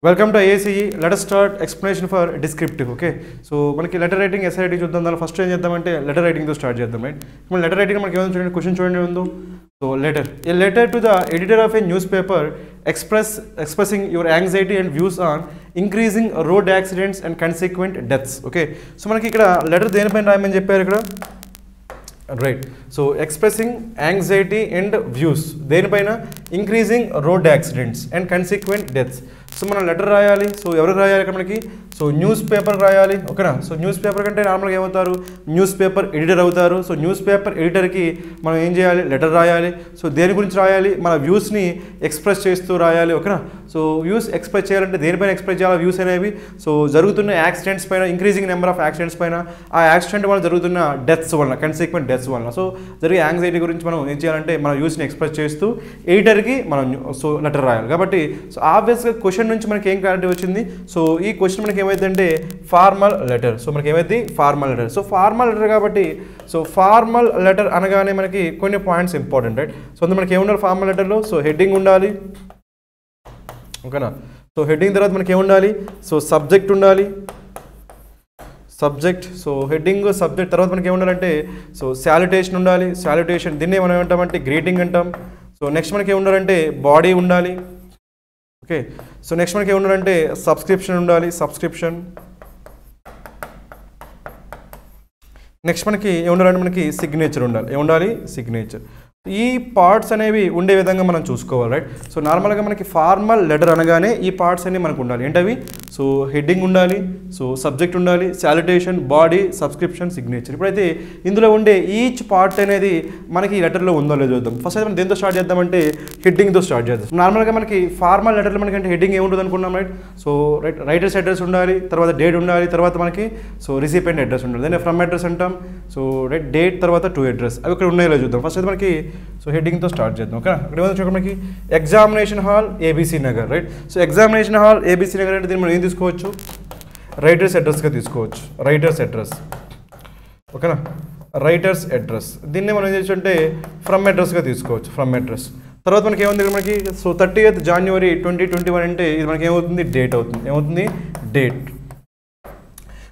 Welcome to ACE. Let us start explanation for descriptive. Okay. So మనకి letter writing essay writing చూద్దాం. దానిలో first ఏం చేద్దామంటే letter writing తో స్టార్ట్ చేద్దాం, రైట్? ఇప్పుడు letter writing మనకి ఏమైనా చూడండి, క్వశ్చన్ చూడండి ఉందో. So letter. A letter to the editor of a newspaper expressing your anxiety and views on increasing road accidents and consequent deaths. Okay. So మనకి ఇక్కడ letter దేనిపైన రాయమని చెప్పారు ఇక్కడ? Right. So expressing anxiety and views దేనిపైన? Increasing road accidents and consequent deaths. So మనం letter రాయాలి. So ఎవరికి రాయాలి ఇక్కడ మనకి? సో న్యూస్ పేపర్కి రాయాలి, ఓకేనా? సో న్యూస్ పేపర్ కంటే నార్మల్గా ఏమవుతారు? న్యూస్ పేపర్ ఎడిటర్ అవుతారు. సో న్యూస్ పేపర్ ఎడిటర్కి మనం ఏం చేయాలి? లెటర్ రాయాలి. సో దేని గురించి రాయాలి? మన వ్యూస్ని ఎక్స్ప్రెస్ చేస్తూ రాయాలి, ఓకేనా? సో వ్యూస్ ఎక్స్ప్రెస్ చేయాలంటే దేనిపైన ఎక్స్ప్రెస్ చేయాలి వ్యూస్ అనేవి? సో జరుగుతున్న యాక్సిడెంట్స్ పైన, ఇంక్రీజింగ్ నెంబర్ ఆఫ్ యాక్సిడెంట్స్ పైన, ఆ యాక్సిడెంట్ వల్ల జరుగుతున్న డెత్స్ వలన, కన్సిక్వెంట్ డెత్స్ వలన. సో జరిగే యాంగ్జైటీ గురించి మనం ఏం చేయాలంటే మన వ్యూస్ని ఎక్స్ప్రెస్ చేస్తూ ఎడిటర్కి మనం సో లెటర్ రాయాలి. కాబట్టి సో ఆబ్వియస్గా క్వశ్చన్ నుంచి మనకి ఏం క్లారిటీ వచ్చింది? సో ఈ క్వశ్చన్ మనకి ఏమైందంటే ఫార్మల్ లెటర్. సో మనకి ఏమైంది? Formal letter. So formal letter కాబట్టి సో ఫార్మల్ లెటర్ అనగానే మనకి కొన్ని పాయింట్స్ ఇంపార్టెంట్, రైట్? సో అందులో మనకి ఏముండాలి ఫార్మల్ లెటర్లో? సో హెడ్డింగ్ ఉండాలి, ఓకేనా? సో హెడ్డింగ్ తర్వాత మనకి ఏముండాలి? సో సబ్జెక్ట్ ఉండాలి, సబ్జెక్ట్. సో హెడ్డింగ్ సబ్జెక్ట్ తర్వాత మనకి ఏముండాలంటే సో శాల్యుటేషన్ ఉండాలి, శాల్యుటేషన్ దీన్ని మనం ఏమంటామంటే గ్రీటింగ్ అంటాం. సో నెక్స్ట్ మనకి ఏముండాలంటే బాడీ ఉండాలి, ఓకే? సో నెక్స్ట్ మనకి ఏముండాలంటే సబ్స్క్రిప్షన్ ఉండాలి, సబ్స్క్రిప్షన్. నెక్స్ట్ మనకి ఏముండాలంటే మనకి సిగ్నేచర్ ఉండాలి. ఏముండాలి? సిగ్నేచర్. ఈ పార్ట్స్ అనేవి ఉండే విధంగా మనం చూసుకోవాలి, రైట్? సో నార్మల్గా మనకి ఫార్మల్ లెటర్ అనగానే ఈ పార్ట్స్ అన్ని మనకు ఉండాలి. ఏంటవి? సో హెడ్డింగ్ ఉండాలి, సో సబ్జెక్ట్ ఉండాలి, శాల్యుటేషన్, బాడీ, సబ్స్క్రిప్షన్, సిగ్నేచర్. ఇప్పుడైతే ఇందులో ఉండే ఈచ్ పార్ట్ అనేది మనకి ఈ లెటర్లో ఉందో లేదో చూద్దాం. ఫస్ట్ అయితే మనం దేంతో స్టార్ట్ చేద్దామంటే హెడ్డింగ్తో స్టార్ట్ చేద్దాం. నార్మల్గా మనకి ఫార్మల్ లెటర్లో మనకి అంటే హెడ్డింగ్ ఏముంటుంది అనుకున్నాం, రైట్? సో రైటర్స్ అడ్రస్ ఉండాలి, తర్వాత డేట్ ఉండాలి, తర్వాత మనకి సో రిసిపియంట్ అడ్రస్ ఉండాలి, దాన్ని ఫ్రమ్ అడ్రస్ అంటాం. సో రైట్ డేట్ తర్వాత టు అడ్రస్, అవి ఇక్కడ ఉన్నాయో చూద్దాం. ఫస్ట్ అయితే మనకి సో హెడ్డింగ్తో స్టార్ట్ చేద్దాం, ఓకే? ఇక్కడ ఏమైనా చూడండి మనకి examination hall ABC Nagar, right? So examination hall ABC Nagar అంటే దీన్ని మనం ఏం తీసుకోవచ్చు? రైటర్స్ అడ్రస్గా తీసుకోవచ్చు, రైటర్స్ అడ్రస్, ఓకేనా? Writers address. దీన్ని మనం ఏం చేయొచ్చు అంటే ఫ్రమ్ అడ్రస్గా తీసుకోవచ్చు, ఫ్రమ్ అడ్రస్. తర్వాత మనకి ఏముంది ఇక్కడ మనకి? సో 30th January 2021 అంటే ఇది మనకి ఏమవుతుంది? డేట్ అవుతుంది. ఏమవుతుంది? డేట్.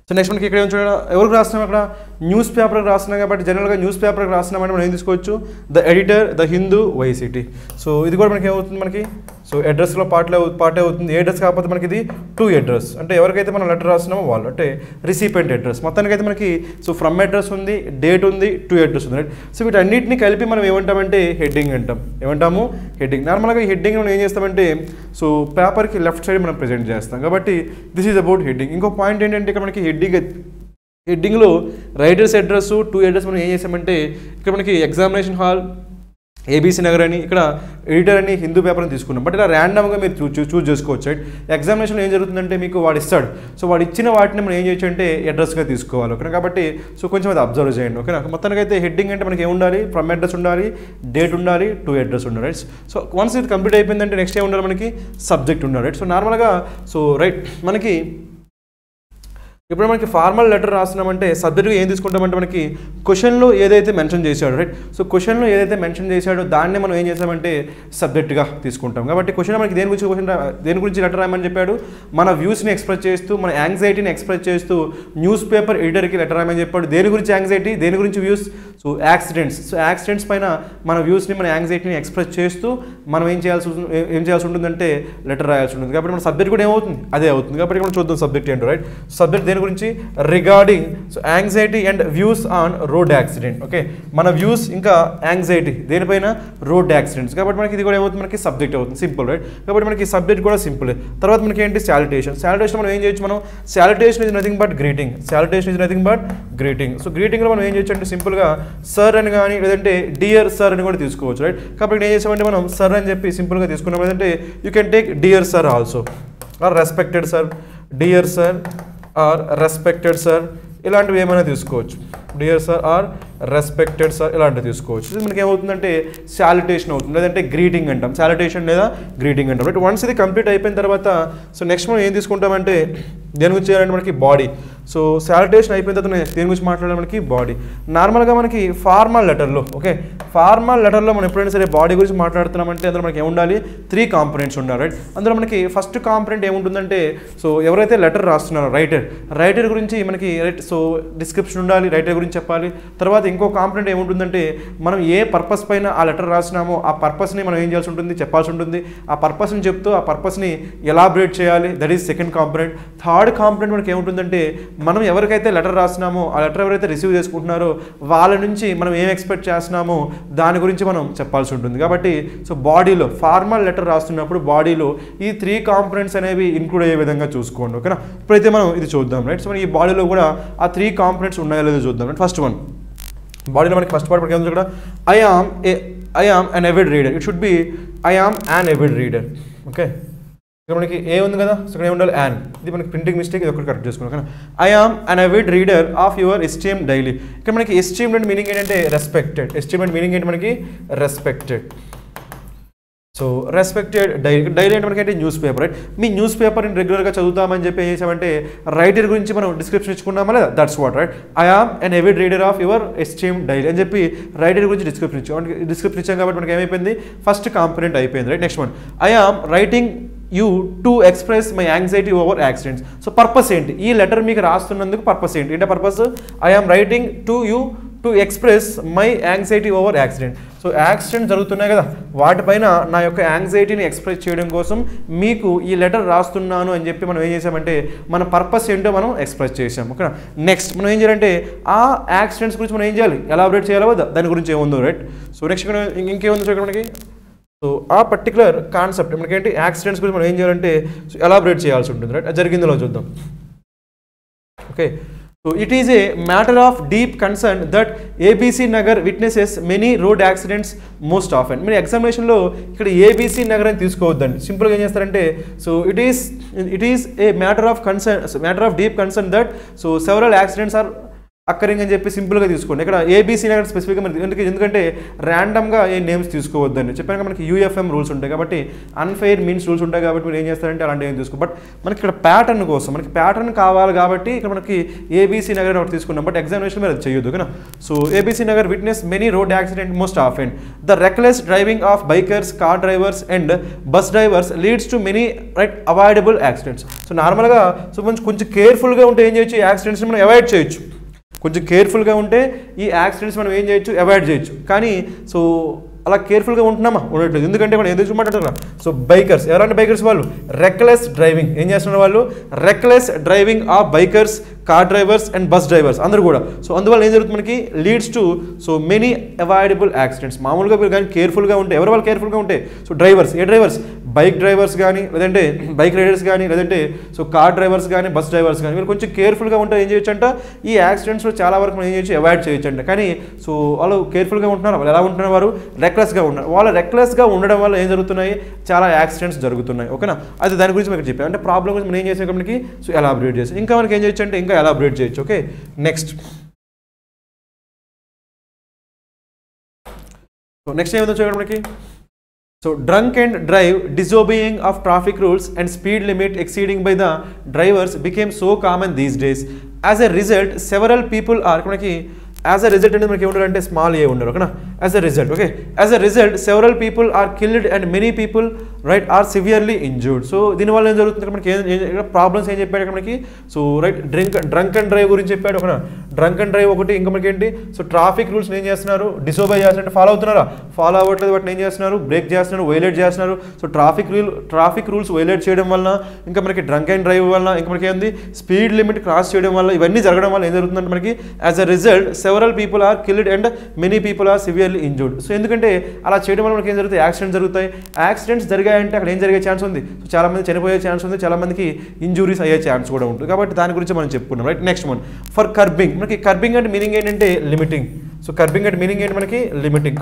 సో నెక్స్ట్ మనకి ఇక్కడ ఏం చూడండి, ఎవరికి రాస్తున్నాం? అక్కడ న్యూస్ పేపర్కి రాస్తున్నాం కాబట్టి జనరల్గా న్యూస్ పేపర్కి రాస్తున్నామంటే మనం ఏం తీసుకోవచ్చు? The editor, the Hindu, Vice City. So ఇది కూడా మనకి ఏమవుతుంది? మనకి సో అడ్రస్లో పార్ట్ అవుతుంది. ఏ అడ్రస్ కాకపోతే మనకి ఇది టు అడ్రస్, అంటే ఎవరికైతే మనం లెటర్ రాస్తున్నామో వాళ్ళు, అంటే రిసిపియంట్ అడ్రస్. మొత్తానికి అయితే మనకి సో ఫ్రమ్ అడ్రస్ ఉంది, డేట్ ఉంది, టు అడ్రస్ ఉంది, రైట్? సో వీటన్నిటిని కలిపి మనం ఏమంటామంటే హెడ్డింగ్ అంటాం. ఏమంటాము? హెడ్డింగ్. నార్మల్గా ఈ హెడ్డింగ్ మనం ఏం చేస్తామంటే సో పేపర్కి లెఫ్ట్ సైడ్ మనం ప్రెజెంట్ చేస్తాం కాబట్టి దిస్ ఈజ్ అబౌట్ హెడ్డింగ్. ఇంకో పాయింట్ ఏంటంటే ఇక్కడ మనకి హెడ్డింగ్లో రైటర్స్ అడ్రస్, టు అడ్రస్ మనం ఏం చేసామంటే ఇక్కడ మనకి ఎగ్జామినేషన్ హాల్ ఏబీసీ నగర్ అని, ఇక్కడ ఎడిటర్ అని, హిందూ పేపర్ అని తీసుకున్నాం. బట్ ఇలా ర్యాండమ్గా మీరు చూజ్ చేసుకోవచ్చు, రైట్? ఎగ్జామినేషన్లో ఏం జరుగుతుందంటే మీకు వాడు ఇస్తాడు, సో వాడు ఇచ్చిన వాటిని మనం ఏం చేయొచ్చు అంటే అడ్రస్గా తీసుకోవాలి, ఓకేనా? కాబట్టి సో కొంచెం అది అబ్జర్వ్ చేయండి, ఓకేనా? మొత్తానికి అయితే హెడ్డింగ్ అంటే మనకి ఏముండాలి? ఫ్రమ్ అడ్రస్ ఉండాలి, డేట్ ఉండాలి, టు అడ్రస్ ఉండాలి, రైట్? సో వన్స్ ఇది కంప్లీట్ అయిపోయిందంటే నెక్స్ట్ ఏం ఉండాలి? మనకి సబ్జెక్ట్ ఉండాలి, రైట్? సో నార్మల్గా సో రైట్ మనకి ఇప్పుడు మనకి ఫార్మల్ లెటర్ రాస్తున్నామంటే సబ్జెక్ట్గా ఏం తీసుకుంటామంటే మనకి క్వశ్చన్లో ఏదైతే మెన్షన్ చేశాడో, రైట్? సో క్వశ్చన్లో ఏదైతే మెన్షన్ చేశాడో దాన్నే మనం ఏం చేసామంటే సబ్జెక్ట్గా తీసుకుంటాం. కాబట్టి క్వశ్చన్ మనకి దేని గురించి లెటర్ రాయమని చెప్పాడు? మన వ్యూస్ని ఎక్స్ప్రెస్ చేస్తూ, మన యాంగ్జైటీని ఎక్స్ప్రెస్ చేస్తూ న్యూస్ పేపర్ ఎడిటర్కి లెటర్ రాయమని చెప్పాడు. దేని గురించి యాంగ్జైటీ, దేని గురించి views? So accidents. So accidents పైన మన వ్యూస్ని, మన యాంగ్జైటీని ఎక్స్ప్రెస్ చేస్తూ మనం ఏం చేయాల్సి ఉంటుందంటే లెటర్ రాయాల్సి ఉంటుంది. కాబట్టి మన సబ్జెక్ట్ కూడా ఏమవుతుంది? అదే అవుతుంది. కాబట్టి మనం చూద్దాం సబ్జెక్ట్ ఏంటో, రైట్? సబ్జెక్ట్ దేని గురించి? Regarding so anxiety and views on road accident, okay? మన వ్యూస్ ఇంకా యాంగ్జైటీ దేనిపైన? Road accidents. కాబట్టి మనకి ఇది కూడా ఏమవుతుంది? మనకి సబ్జెక్ట్ అవుతుంది, సింపుల్, రైట్? కాబట్టి మనకి సబ్జెక్ట్ కూడా సింపుల్. తర్వాత మనకి ఏంటి? శాల్యుటేషన్. శాల్యుటేషన్ మనం ఏం చేయొచ్చు? మనం salutation is nothing but greeting. Salutation is nothing but greeting. So గ్రీటింగ్లో మనం ఏం చేయొచ్చు అంటే సింపుల్గా సర్ అని కానీ లేదంటే డియర్ సర్ అని కూడా తీసుకోవచ్చు, రైట్? కాబట్టి ఏం చేసామంటే మనం సర్ అని చెప్పి సింపుల్గా తీసుకున్నాం. లేదంటే you can take dear sir also, or respected sir, dear sir or respected sir, ఇలాంటివి ఏమైనా తీసుకోవచ్చు. Dear sir or respected sir ఇలాంటివి తీసుకోవచ్చు. ఇది మనకి ఏమవుతుందంటే శాల్యుటేషన్ అవుతుంది, లేదంటే గ్రీటింగ్ అంటాం. శాల్యుటేషన్ లేదా గ్రీటింగ్ అంటాం, రైట్? వన్స్ ఇది కంప్లీట్ అయిపోయిన తర్వాత సో నెక్స్ట్ మనం ఏం తీసుకుంటామంటే దేని గురించి చేయాలంటే మనకి బాడీ. సో సాలిటేషన్ అయిపోయిన తర్వాత నేను దేని గురించి మాట్లాడాలి మనకి బాడీ. నార్మల్గా మనకి ఫార్మల్ లెటర్లో ఓకే ఫార్మల్ లెటర్లో మనం ఎప్పుడైనా సరే బాడీ గురించి మాట్లాడుతున్నామంటే అందులో మనకి ఏముండాలి 3 కాంపోనెంట్స్ ఉండాలి రైట్. అందులో మనకి ఫస్ట్ కాంపోనెంట్ ఏముంటుందంటే సో ఎవరైతే లెటర్ రాస్తున్నారో రైటర్ గురించి మనకి రైట్ సో డిస్క్రిప్షన్ ఉండాలి, రైటర్ గురించి చెప్పాలి. తర్వాత ఇంకో కాంపోనెంట్ ఏముంటుందంటే మనం ఏ పర్పస్ పైన ఆ లెటర్ రాసినామో ఆ పర్పస్ని మనం ఏం చేయాల్సి ఉంటుంది, చెప్పాల్సి ఉంటుంది. ఆ పర్పస్ని చెప్తూ ఆ పర్పస్ని ఎలాబరేట్ చేయాలి, that is second component. Third component మనకి ఏముంటుందంటే మనం ఎవరికైతే లెటర్ రాసినామో ఆ లెటర్ ఎవరైతే రిసీవ్ చేసుకుంటున్నారో వాళ్ళ నుంచి మనం ఏం ఎక్స్పెక్ట్ చేస్తున్నామో దాని గురించి మనం చెప్పాల్సి ఉంటుంది. కాబట్టి సో బాడీలో ఫార్మల్ లెటర్ రాస్తున్నప్పుడు బాడీలో ఈ 3 కాంపోనెంట్స్ అనేవి ఇంక్లూడ్ అయ్యే విధంగా చూసుకోండి ఓకేనా. ఇప్పుడైతే మనం ఇది చూద్దాం రైట్. సో మనం ఈ బాడీలో కూడా ఆ 3 కాంపోనెంట్స్ ఉన్నాయో లేదో చూద్దాం రైట్. ఫస్ట్ వన్ బాడీలో మనకి ఫస్ట్ పార్ట్ మనకి ఇక్కడ I am an avid reader. It should be I am an avid reader okay. ఇక్కడ మనకి ఏ ఉంది కదా, సో ఇక్కడ ఏముండాలి యాన్. ఇది మనకి ప్రింటింగ్ మిస్టేక్, ఇది ఒకటి కరెక్ట్ చేసుకున్నాం కదా. I am an avid reader of your esteemed daily. ఇక్కడ మనకి ఎస్టీమ్డ్ అంటే మీనింగ్ ఏంటంటే రెస్పెక్టెడ్. ఎస్టీమ్డ్ అంటే మీనింగ్ ఏంటి మనకి రెస్పెక్టెడ్. సో రెస్పెక్టెడ్ డైలీ అంటే మనకి న్యూస్ పేపర్ రైట్. మీ న్యూస్ పేపర్ని రెగ్యులర్గా చదువుతామని చెప్పి ఏం చేసామంటే రైటర్ గురించి మనం డిస్క్రిప్షన్ ఇచ్చుకున్నామా లేదా, that's what right. I am an avid reader of your esteemed daily అని చెప్పి రైటర్ గురించి డిస్క్రిప్షన్ ఇచ్చాం కాబట్టి మనకి ఏమైపోయింది ఫస్ట్ కాంపోనెంట్ అయిపోయింది right. Next one I am writing you to express my anxiety over accidents. So purpose ఏంటి, ఈ లెటర్ మీకు రాస్తున్నందుకు పర్పస్ ఏంటి అంటే purpose I am writing to you to express my anxiety over accident. So accident జరుగుతున్నాయి కదా వాటిపైన నా యొక్క యాంగ్జైటీని ఎక్స్ప్రెస్ చేయడం కోసం మీకు ఈ లెటర్ రాస్తున్నాను అని చెప్పి మనం ఏం చేసామంటే మన పర్పస్ ఏంటో మనం ఎక్స్ప్రెస్ చేసాం ఓకే. నెక్స్ట్ మనం ఏం చేయాలంటే ఆ యాక్సిడెంట్స్ గురించి మనం ఏం చేయాలి, ఎలాబరేట్ చేయాలి కదా దాని గురించి ఏముందో రైట్. సో నెక్స్ట్ ఇంకేముందో ఇక్కడ మనకి సో ఆ పర్టికులర్ కాన్సెప్ట్ మనకేంటి యాక్సిడెంట్స్ గురించి మనం ఏం చేయాలంటే ఎలాబరేట్ చేయాల్సి ఉంటుంది రైట్. అది జరిగిందో చూద్దాం okay. So it is a matter of deep concern that ABC Nagar witnesses many road accidents most often. మీరు ఎగ్జామినేషన్లో ఇక్కడ ఏబీసీ నగర్ అని తీసుకోవద్దండి, సింపుల్గా ఏం చేస్తారంటే so it is a matter of deep concern that so several accidents are occurring అని చెప్పి సింపుల్గా తీసుకోండి. ఇక్కడ ఏబీసీ నగర్ స్పెసిఫిక్గా మనకి ఎందుకంటే ర్యాండమ్గా ఏ నేమ్స్ తీసుకోవద్దని చెప్పాక మనకి యూఎఫ్ఎం రూల్స్ ఉంటాయి కాబట్టి అన్ఫెయిర్ మీన్స్ రూల్స్ ఉంటాయి కాబట్టి మీరు ఏం చేస్తారంటే అలాంటి ఏం తీసుకో. బట్ మనకి ఇక్కడ ప్యాటర్న్ కోసం మనకి ప్యాటర్న్ కావాలి కాబట్టి ఇక్కడ మనకి ఏబీసీ నగర్ ఒకటి తీసుకున్నాం. బట్ ఎగ్జామినేషన్ మీరు అది చేయొద్దు ఓకేనా. So ABC Nagar witness many road accident most often. The reckless driving of bikers, car drivers and bus drivers leads to many right avoidable accidents. So నార్మల్గా సో కొంచెం కేర్ఫుల్గా ఉంటే ఏం చేయొచ్చు, ఈ యాక్సిడెంట్స్ని మనం అవాయిడ్ చేయొచ్చు. కొంచెం కేర్ఫుల్గా ఉంటే ఈ యాక్సిడెంట్స్ మనం ఏం చేయొచ్చు, అవాయిడ్ చేయొచ్చు. కానీ సో అలా కేర్ఫుల్గా ఉంటున్నామా ఉండట్లేదు, ఎందుకంటే మనం ఎందుకు మాట్లాడుతున్నాం. సో బైకర్స్ ఎవరంటే బైకర్స్ వాళ్ళు రెక్లెస్ డ్రైవింగ్ ఏం చేస్తున్నారు, వాళ్ళు reckless driving of bikers, car drivers and bus drivers అందరూ కూడా. సో అందువల్ల ఏం జరుగుతుంది మనకి leads to so many avoidable accidents. మామూలుగా మీరు కానీ కేర్ఫుల్గా ఉంటే ఎవరు వాళ్ళు కేర్ఫుల్గా ఉంటే సో డ్రైవర్స్ ఏ డ్రైవర్స్ బైక్ డ్రైవర్స్ కానీ లేదంటే బైక్ రైడర్స్ కానీ లేదంటే సో కార్ డ్రైవర్స్ కానీ బస్ డ్రైవర్స్ కానీ వీళ్ళు కొంచెం కేర్ఫుల్గా ఉంటే ఏం చేయొచ్చు అంట ఈ యాక్సిడెంట్స్లో చాలా వరకు మనం ఏం చేయొచ్చు, అవాయిడ్ చేయొచ్చు అంట. కానీ సో వాళ్ళు కేర్ఫుల్గా ఉంటున్నారు, వాళ్ళు ఎలా ఉంటున్నారు, వారు రెక్లెస్గా ఉన్నారు. వాళ్ళు రెక్లెస్గా ఉండడం వల్ల ఏం జరుగుతున్నాయి, చాలా యాక్సిడెంట్స్ జరుగుతున్నాయి ఓకేనా. అది దాని గురించి మనకి చెప్పాం అంటే ప్రాబ్లం గురించి మనం ఏం చేసాం మనకి సో ఎలాబరేట్ చేసి ఇంకా మనకి ఏం చేయొచ్చు అంటే ఇంకా ఎలాబరేట్ చేయొచ్చు ఓకే. నెక్స్ట్ ఏముందో చూడండి మనకి. So drunk and drive, disobeying of traffic rules and speed limit exceeding by the drivers became so common these days. As a result, several people are మనకి యాజ్ అ రిజల్ట్ అనేది మనకి ఏముండాలంటే small ఏ ఉండరు ఓకేనా. As a result okay, as a result several people are killed and many people right are severely injured. So దీనివల్ల ఏం జరుగుతుంది మనకి ప్రాబ్లమ్స్ ఏం చెప్పాడు ఇక్కడ మనకి. So right drunk and drive గురించి చెప్పాడు ఓకేనా. డ్రంక్ అండ్ డ్రైవ్ ఒకటి, ఇంకా మనకి ఏంటి సో ట్రాఫిక్ రూల్స్ ఏం చేస్తున్నారు, డిసోబే చేస్తున్నారు, ఫాలో అవుతున్నారా, ఫాలో అవ్వట్లేదు వాటిని ఏం చేస్తున్నారు, బ్రేక్ చేస్తున్నారు, వైలేట్ చేస్తున్నారు. సో ట్రాఫిక్ రూల్స్ వైలేట్ చేయడం వల్ల ఇంకా మనకి డ్రంక్ అండ్ డ్రైవ్ వల్ల ఇంకా మనకి ఏంది స్పీడ్ లిమిట్ క్రాస్ చేయడం వల్ల ఇవన్నీ జరగడం వల్ల ఏం జరుగుతుందంటే మనకి as a result several people are killed and many people are severely injured. So ఎందుకంటే అలా చేయడం వల్ల మనకి ఏం జరుగుతాయి, యాక్సిడెంట్స్ జరుగుతాయి. యాక్సిడెంట్స్ జరిగాయంటే అక్కడ ఏం జరిగే ఛాన్స్ ఉంది, సో చాలా మంది చనిపోయే ఛాన్స్ ఉంది, చాలా మందికి ఇంజూరీస్ అయ్యే ఛాన్స్ కూడా ఉంటుంది. కాబట్టి దాని గురించి మనం చెప్పుకున్నాం right. Next one for kerbing. మనకి కర్బింగ్ అంటే మీనింగ్ ఏంటంటే లిమిటింగ్. సో కర్బింగ్ అంటే మీనింగ్ ఏంటి మనకి లిమిటింగ్,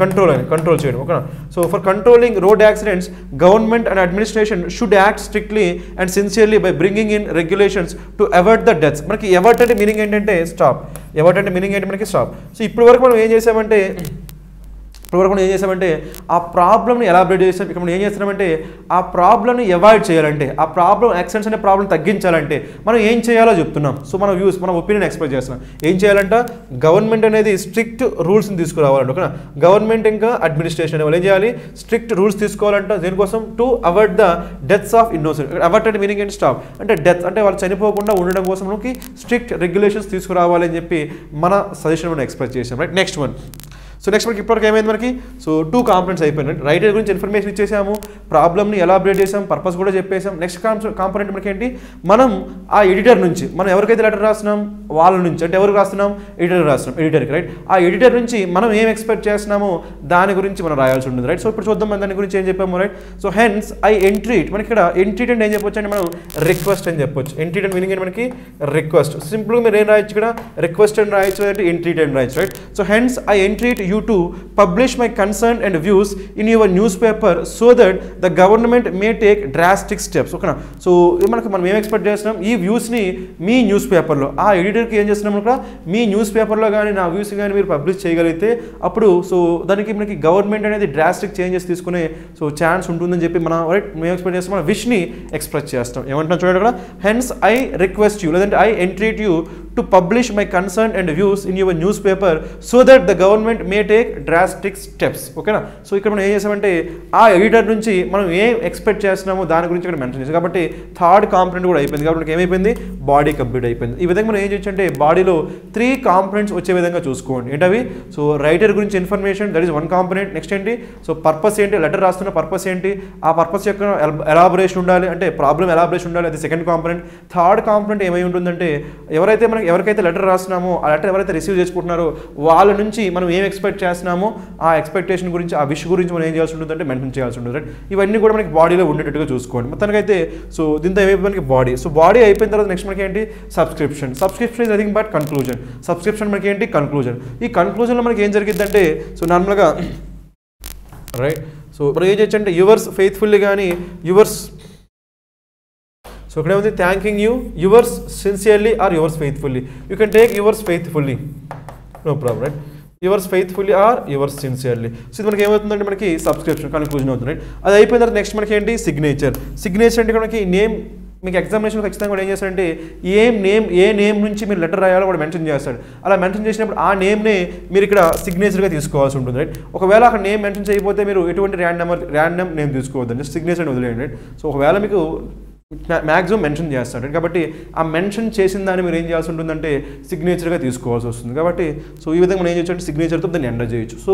కంట్రోల్ చేయడం okay. So for controlling road accidents government and administration should act strictly and sincerely by bringing in regulations to avoid the deaths. మనకి avoid అంటే meaning ఏంటంటే stop, avoid అంటే meaning ఏంటి మనకి స్టాప్. సో ఇప్పటి వరకు మనం ఏం చేసామంటే ఇప్పటివరకు మనం ఏం చేసామంటే ఆ ప్రాబ్లమ్ని ఎలాబరేట్ చేసాం. ఇక్కడ మనం ఏం చేస్తున్నామంటే ఆ ప్రాబ్లమ్ని అవాయిడ్ చేయాలంటే, ఆ ప్రాబ్లం యాక్సిడెంట్స్ అనే ప్రాబ్లం తగ్గించాలంటే మనం ఏం చేయాలో చెప్తున్నాం. సో మనం మన ఒపీనియన్ ఎక్స్ప్రెస్ చేస్తున్నాం. ఏం చేయాలంటే గవర్నమెంట్ అనేది స్ట్రిక్ట్ రూల్స్ని తీసుకురావాలంట. ఓకేనా, గవర్నమెంట్ ఇంకా అడ్మినిస్ట్రేషన్ అనే వాళ్ళు ఏం చేయాలి, స్ట్రిక్ట్ రూల్స్ తీసుకోవాలంట. దేనికోసం, to avoid the deaths of innocent. Avoid అంటే మీనింగ్ ఏంటి, స్టాప్ అంటే డెత్ అంటే వాళ్ళు చనిపోకుండా ఉండడం కోసం మనకి స్ట్రిక్ట్ రెగ్యులేషన్స్ తీసుకురావాలి అని చెప్పి మన సజెషన్ మనం ఎక్స్ప్రెస్ చేసాం. Right, next one. So next మనకి ఇప్పటివరకు ఏమైంది, మనకి సో 2 కాంపోనెంట్స్ అయిపోయినాయి. రైటర్ గురించి ఇన్ఫర్మేషన్ ఇచ్చేసాము, ప్రాబ్లమ్ని ఎలాబరేట్ చేసాం, పర్పస్ కూడా చెప్పేసాం. నెక్స్ట్ కాంపోనెంట్ మనకి ఏంటి, మనం ఆ ఎడిటర్ నుంచి మనం ఎవరికైతే లెటర్ రాస్తున్నాం వాళ్ళ నుంచి, అంటే ఎవరికి రాస్తున్నాం, ఎడిటర్ రాస్తున్నాం, ఎడిటర్కి. రైట్, ఆ ఎడిటర్ నుంచి మనం ఏం ఎక్స్పెక్ట్ చేస్తున్నామో దాని గురించి మనం రాయాల్సి ఉంటుంది. రైట్, సో ఇప్పుడు చూద్దాం దాని గురించి ఏం చెప్పాము. రైట్, సో హెన్స్ ఐ ఎంట్రీట్, మనకి ఇక్కడ ఎంట్రీట్ అంటే ఏం చెప్పొచ్చు అంటే మనం రిక్వెస్ట్ అని చెప్పొచ్చు. ఎంట్రీట్ అంటే మీనింగ్ ఏంటి మనకి, రిక్వెస్ట్. సింపుల్గా మీరు ఏం రాయొచ్చు, ఇక్కడ రిక్వెస్ట్ అని రాయొచ్చు, అంటే ఎంట్రీట్ అని రాయొచ్చు. Right, so hence I ఎంట్రీట్ you to publish my concern and views in your newspaper so that the government may take drastic steps. ఓకేనా, సో మనం ఏం ఎక్స్పెక్ట్ చేస్తున్నాం, ఈ వ్యూస్ని మీ న్యూస్ పేపర్లో, ఆ ఎడిటర్కి ఏం చేస్తున్నాం ఇక్కడ, మీ న్యూస్ పేపర్లో కానీ నా వ్యూస్ కానీ మీరు పబ్లిష్ చేయగలిగితే అప్పుడు సో దానికి మనకి గవర్నమెంట్ అనేది డ్రాస్టిక్ చేంజెస్ తీసుకునే సో ఛాన్స్ ఉంటుందని చెప్పి మనం రైట్ మేము ఎక్స్పెక్ట్ చేస్తాం, మన విష్ని ఎక్స్ప్రెస్ చేస్తాం. ఏమంటున్నాం చూడండి అక్కడ, హెన్స్ ఐ రిక్వెస్ట్ యూ, లేదంటే I ఎంట్రీట్ you to publish my concern and views in your news paper so that the government may take drastic steps. ఓకేనా, సో ఇక్కడ మనం ఏం చేసామంటే ఆ ఎడిటర్ నుంచి మనం ఏం ఎక్స్పెక్ట్ చేస్తున్నామో దాని గురించి ఇక్కడ మెన్షన్ చేసాం. కాబట్టి థర్డ్ కాంపోనెంట్ కూడా అయిపోయింది. కాబట్టి మనకి ఏమైపోయింది, బాడీ కంప్లీట్ అయిపోయింది. ఈ విధంగా మనం ఏం చేయొచ్చు అంటే బాడీలో 3 కాంపోనెంట్స్ వచ్చే విధంగా చూసుకోండి. ఏంటవి, సో రైటర్ గురించి information, that is 1 component. Next ఏంటి, సో పర్పస్ ఏంటి, లెటర్ రాస్తున్న పర్పస్ ఏంటి, ఆ పర్పస్ యొక్క ఎలాబరేషన్ ఉండాలి, అంటే ప్రాబ్లం ఎలాబరేషన్ ఉండాలి, అది 2nd కాంపోనెంట్. థర్డ్ కాంపోనెంట్ ఏమై ఉంటుందంటే ఎవరికైతే లెటర్ రాస్తున్నామో ఆ లెటర్ ఎవరైతే రిసీవ్ చేసుకుంటున్నారో వాళ్ళ నుంచి మనం ఏం ఎక్స్పెక్ట్ చేస్తున్నామో ఆ ఎక్స్పెక్టేషన్ గురించి, ఆ విష్ గురించి మనం ఏం చేయాల్సి ఉంటుందంటే మెన్షన్ చేయాల్సి ఉంటుంది. రైట్, ఇవన్నీ కూడా మనకి బాడీలో ఉండేటట్టుగా చూసుకోండి. మొత్తానికైతే సో దీంతో ఏమైపోయింది మనకి బాడీ. సో బాడీ అయిపోయిన తర్వాత నెక్స్ట్ మనకి ఏంటి, subscription. Subscription is nothing but conclusion. Subscription మనకి ఏంటి, కన్క్లూజన్. ఈ కన్క్లూజన్లో మనకి ఏం జరిగిద్దంటే సో నార్మల్గా రైట్, సో ఇప్పుడు ఏం చేయొచ్చు అంటే యువర్స్ ఫెయిత్ఫుల్లీ కానీ యువర్స్, సో ఇక్కడ ఏముంది, thanking you, yours sincerely or yours faithfully. You can take yours faithfully, no problem. Right, yours faithfully or yours sincerely. So ఇది మనకి ఏమవుతుందంటే మనకి సబ్స్క్రిప్షన్ కన్క్లూజన్ అవుతుంది. రైట్, అది అయిపోయిన తర్వాత నెక్స్ట్ మనకి ఏంటి, సిగ్నేచర్. సిగ్నేచర్ అంటే మనకి నేమ్, మీకు ఎగ్జామినేషన్ ఖచ్చితంగా కూడా ఏం చేస్తారంటే ఏ నేమ్ నుంచి మీరు లెటర్ రాయాలో కూడా మెన్షన్ చేస్తాడు. అలా మెన్షన్ చేసినప్పుడు ఆ నేమ్నే మీరు ఇక్కడ సిగ్నేచర్గా తీసుకోవాల్సి ఉంటుంది. రైట్, ఒకవేళ అక్కడ నేమ్ మెన్షన్ చేయకపోతే మీరు ఎటువంటి ర్యాండమ్ నేమ్ తీసుకోవద్దండి, సిగ్నేచర్ అని వదిలేయండి. రైట్, సో ఒకవేళ మీకు మ్యాక్సిమం మెన్షన్ చేస్తాడు కాబట్టి ఆ మెన్షన్ చేసిన దాన్ని మీరు ఏం చేయాల్సి ఉంటుందంటే సిగ్నేచర్గా తీసుకోవాల్సి వస్తుంది. కాబట్టి సో ఈ విధంగా మనం ఏం చేయొచ్చు అంటే సిగ్నేచర్తో దాన్ని ఎంటర్ చేయొచ్చు. సో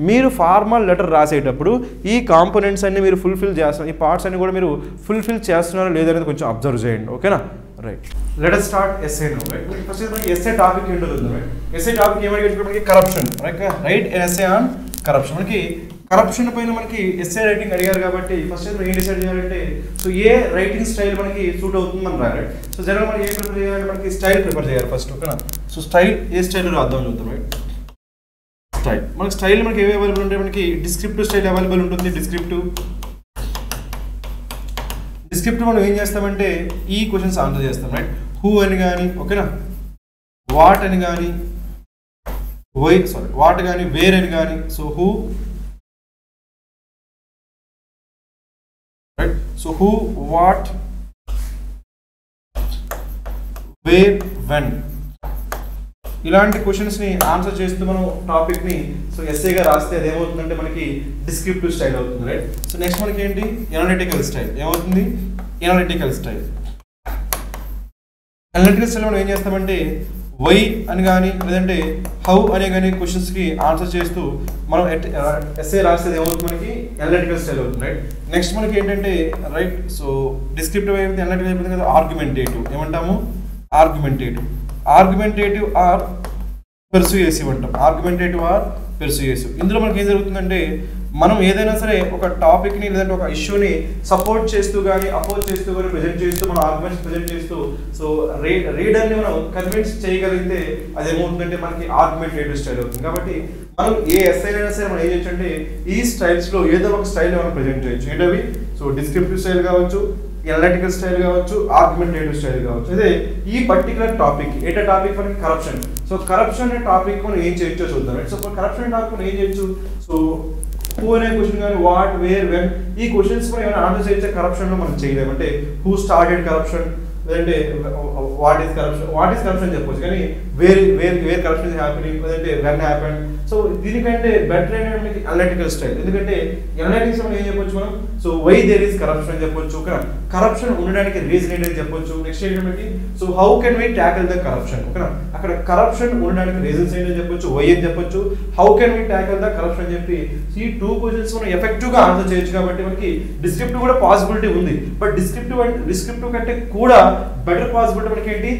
మీరు ఫార్మల్ లెటర్ రాసేటప్పుడు ఈ కాంపోనెంట్స్ అన్ని మీరు ఫుల్ఫిల్ చేస్తున్నారు, ఈ పార్ట్స్ అన్ని కూడా మీరు ఫుల్ఫిల్ చేస్తున్నారో లేదనేది కొంచెం అబ్జర్వ్ చేయండి. ఓకేనా, right, let us start SA now. Right, first మనకి ఎస్ఏ టాపిక్ ఏంటో చూద్దాం. రైట్, ఎస్ఏ టాపిక్ ఏమంటే మనకి corruption. Right, SA on corruption. మనకి కరప్షన్ పైన మనకి ఎస్ఏ రైటింగ్ అడిగారు కాబట్టి ఫస్ట్ మనం ఏం డిసైడ్ చేయాలంటే సో ఏ రైటింగ్ స్టైల్ మనకి సూట్ అవుతుంది మనం రాయాలి. సో జనరల్ మనం ఏం ప్రిపేర్ చేయాలి, మనకి స్టైల్ ప్రిపేర్ చేయాలి ఫస్ట్. ఓకేనా, సో స్టైల్ ఏ స్టైల్ రాద్దాం చూద్దాం. రైట్, స్టైల్ మనకి స్టైల్ మనకి ఏవి అవైలబుల్ ఉంటాయి, మనకి డిస్క్రిప్టివ్ స్టైల్ అవైలబుల్ ఉంటుంది. డిస్క్రిప్టివ్ మనం ఏం చేస్తామంటే ఈ క్వశ్చన్స్ ఆన్సర్ చేస్తాం. రైట్, హూ అని కానీ, ఓకేనా, వాట్ అని కానీ, వాట్ కానీ, వేర్ అని కానీ. So who, right, so who, what, where, when, ఇలాంటి క్వశ్చన్స్ని ఆన్సర్ చేస్తూ మనం టాపిక్ని సో ఎస్ఏగా రాస్తే అది ఏమవుతుందంటే మనకి డిస్క్రిప్టివ్ స్టైల్ అవుతుంది. రైట్, సో నెక్స్ట్ మనకి ఏంటి, ఎనాలిటికల్ స్టైల్. ఏమవుతుంది, ఎనాలిటికల్ స్టైల్. ఎనాలిటికల్ స్టైల్ మనం ఏం చేస్తామంటే వై అని కానీ లేదంటే హౌ అనే కానీ క్వశ్చన్స్కి ఆన్సర్ చేస్తూ మనం ఎస్ఏ రాసేది ఏమవుతుంది, మనకి ఎనాలిటికల్ స్టైల్ అవుతుంది. రైట్, నెక్స్ట్ మనకి ఏంటంటే రైట్, సో డిస్క్రిప్టివ్ అయిపోయింది, ఎనాలిటికల్ అయిపోయింది కదా, ఆర్గ్యుమెంటేటివ్. ఏమంటాము, ఆర్గ్యుమెంటేటివ్ ఆర్ పెర్సుయేసివ్ అంటాం. Argumentative or persuasive. ఇందులో మనకి ఏం జరుగుతుందంటే మనం ఏదైనా సరే ఒక టాపిక్ని లేదంటే ఒక ఇష్యూని సపోర్ట్ చేస్తూ కానీ అపోజ్ చేస్తూ కానీ ప్రెజెంట్ చేస్తూ మనం ఆర్గ్యుమెంట్స్ ప్రెజెంట్ చేస్తూ సో రీడర్ని మనం కన్విన్స్ చేయగలిగితే అది ఏమవుతుందంటే మనకి ఆర్గ్యుమెంటేటివ్ స్టైల్ అవుతుంది. కాబట్టి మనం ఏ ఎస్ఐ అయినా సరే మనం ఏం చేయొచ్చు అంటే ఈ స్టైల్స్లో ఏదో ఒక స్టైల్ మనం ప్రెజెంట్ చేయొచ్చు. ఏంటవి, సో డిస్క్రిప్టివ్ స్టైల్ కావచ్చు, ఎనలిటికల్ స్టైల్ కావచ్చు, ఆర్గ్యుమెంటేటివ్ స్టైల్ కావచ్చు. అదే ఈ పర్టికులర్ టాపిక్ ఏంటో టాపిక్ మనకి కరప్షన్. సో కరప్షన్ అనే టాపిక్ మనం ఏం చేయొచ్చో చూద్దాం. సో కరప్షన్ అనే టాపిక్ మనం ఏం చేయొచ్చు, సో హూ అనే క్వశ్చన్ కానీ వాట్ వేర్ వెన్ ఈ క్వశ్చన్స్ మనం ఏమైనా ఆన్సర్ చేయొచ్చా? కరప్షన్లో మనం చేయలేము. అంటే హూ స్టార్టెడ్ కరప్షన్, లేదంటే వాట్ ఈస్ కరప్షన్ చెప్పొచ్చు, కానీ వేర్ కరప్షన్ ఇస్ హ్యాపెనింగ్, లేదంటే వెన్ హ్యాపెన్. సో దీనికంటే బెటర్ ఏంటంటే మనకి అనలిటికల్ స్టైల్. ఎందుకంటే అనలిటిక్స్ మనం ఏం చెప్పొచ్చు మనం, so why there is corruption అని చెప్పొచ్చు, ఓకేనా. కరప్షన్ ఉండడానికి రీజన్ ఏంటని చెప్పొచ్చు. నెక్స్ట్ ఏంటంటే so how can we tackle the corruption, ఓకేనా. అక్కడ కరప్షన్ ఉండడానికి రీజన్స్ ఏంటని చెప్పొచ్చు, వై అని చెప్పొచ్చు, how can we tackle the corruption అని చెప్పి ఈ 2 క్వశ్చన్స్ మనం ఎఫెక్టివ్ గా ఆన్సర్ చేయొచ్చు. కాబట్టి మనకి డిస్క్రిప్టివ్ కూడా పాసిబిలిటీ ఉంది. బట్ డిస్క్రిప్టివ్ కంటే కూడా బెటర్ పాసిబిలిటీ మనకి ఏంటి,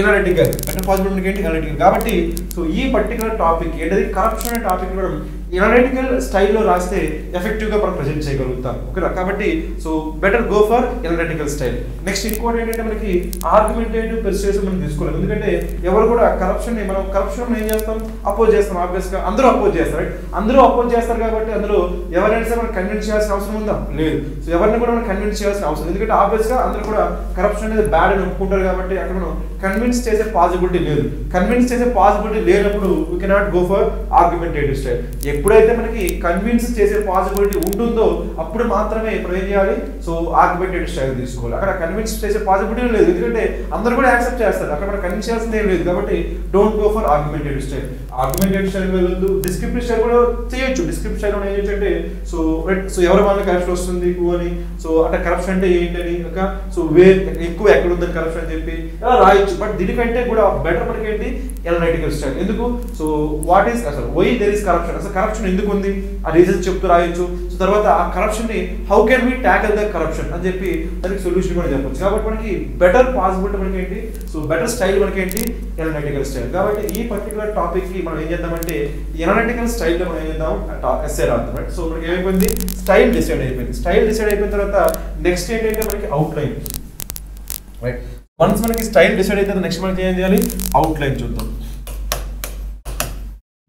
ఎనలిటికల్. బెటర్ పాసిబిలిటీ మనకి ఏంటి, ఎనలిటికల్. కాబట్టి సో ఈ పర్టికులర్ టాపిక్ ఏంటది, కరప్షన్ అనే టాపిక్ మనం ఎనలిటికల్ స్టైల్లో రాస్తే ఎఫెక్టివ్గా మనం ప్రజెంట్ చేయగలుగుతాం, ఓకేనా. కాబట్టి so better go for analytical style. Next ఇంకోటి ఏంటంటే మనకి ఆర్గ్యుమెంటేటివ్ పెర్సుయేషన్ మనం తీసుకోలేదు. ఎందుకంటే ఎవరు కూడా కరప్షన్ ఏం చేస్తాం, అపోజ్ చేస్తాం. ఆబ్వియస్గా అందరూ అపోజ్ చేస్తారు, రైట్. అందరూ అపోజ్ చేస్తారు కాబట్టి అందులో ఎవరైనా సరే మనం కన్విన్స్ చేయాల్సిన అవసరం ఉందా, లేదు. సో ఎవరిని కూడా మనం కన్విన్స్ చేయాల్సిన అవసరం, ఎందుకంటే ఆబ్వియస్గా అందరూ కూడా కరప్షన్ అనేది బ్యాడ్ అని ఒప్పుకుంటారు. కాబట్టి అక్కడ మనం కన్విన్స్ చేసే పాసిబిలిటీ లేదు. కన్విన్స్ చేసే పాసిబిలిటీ లేనప్పుడు we cannot go for argumentative style. ఎప్పుడైతే మనకి కన్విన్స్ చేసే పాసిబిలిటీ ఉంటుందో అప్పుడు మాత్రమే ఇప్పుడు ఏం చేయాలి, సో ఆర్గ్యుమెంటేటివ్ స్టైల్ తీసుకోవాలి. అక్కడ కన్విన్స్ చేసే పాసిబిలిటీ లేదు, ఎందుకంటే అందరూ కూడా యాక్సెప్ట్ చేస్తారు. అక్కడ మనం కన్విన్స్ చేయాల్సింది ఏం లేదు. కాబట్టి don't go for argumentative style. Argumentative style వెళ్ళొద్దు. డిస్క్రిప్టివ్ స్టైల్ కూడా చేయొచ్చు. డిస్క్రిప్టివ్ స్టైల్ ఏం చేయొచ్చు అంటే సో ఎవరి వల్ల కరప్షన్ వస్తుంది అని, సో అంటే కరప్షన్ అంటే ఏంటని, ఇంకా సో ఎక్కువ ఎక్కడ ఉందని కరప్షన్ అని చెప్పి అలా రాయొచ్చు. బట్ దీనికంటే కూడా బెటర్ మనకి ఏంటి, ఎనలిటికల్ స్టైల్. ఎందుకు, సో వాట్ ఈస్ అసలు వై దేర్ ఈస్ కరప్షన్, అసలు కరప్షన్ ఎందుకు ఉంది ఆ రీజన్స్ చెప్తూ రాయొచ్చు. సో తర్వాత ఆ కరప్షన్ ని how can we tackle the corruption అని చెప్పి దానికి సొల్యూషన్ కూడా చెప్పొచ్చు. కాబట్టి మనకి బెటర్ పాసిబిలిటీ మనకి ఏంటి, సో బెటర్ స్టైల్ మనకి ఏంటి, ఎనలిటికల్ స్టైల్. కాబట్టి ఈ పర్టికులర్ టాపిక్ కి మనం ఏం చేద్దామంటే ఎనలిటికల్ స్టైల్ లో మనం ఏం చేద్దాం, ఎస్ఏ రాద్దాం, రైట్. సో మనకి ఏమైపోయింది, స్టైల్ డిసైడ్ అయిపోయింది. స్టైల్ డిసైడ్ అయిపోయిన తర్వాత నెక్స్ట్ ఏంటంటే మనకి అవుట్లైన్, రైట్. వన్స్ మనకి స్టైల్ డిసైడ్ అయితే నెక్స్ట్ మనకి ఏం చేయాలి, అవుట్లైన్ చూద్దాం.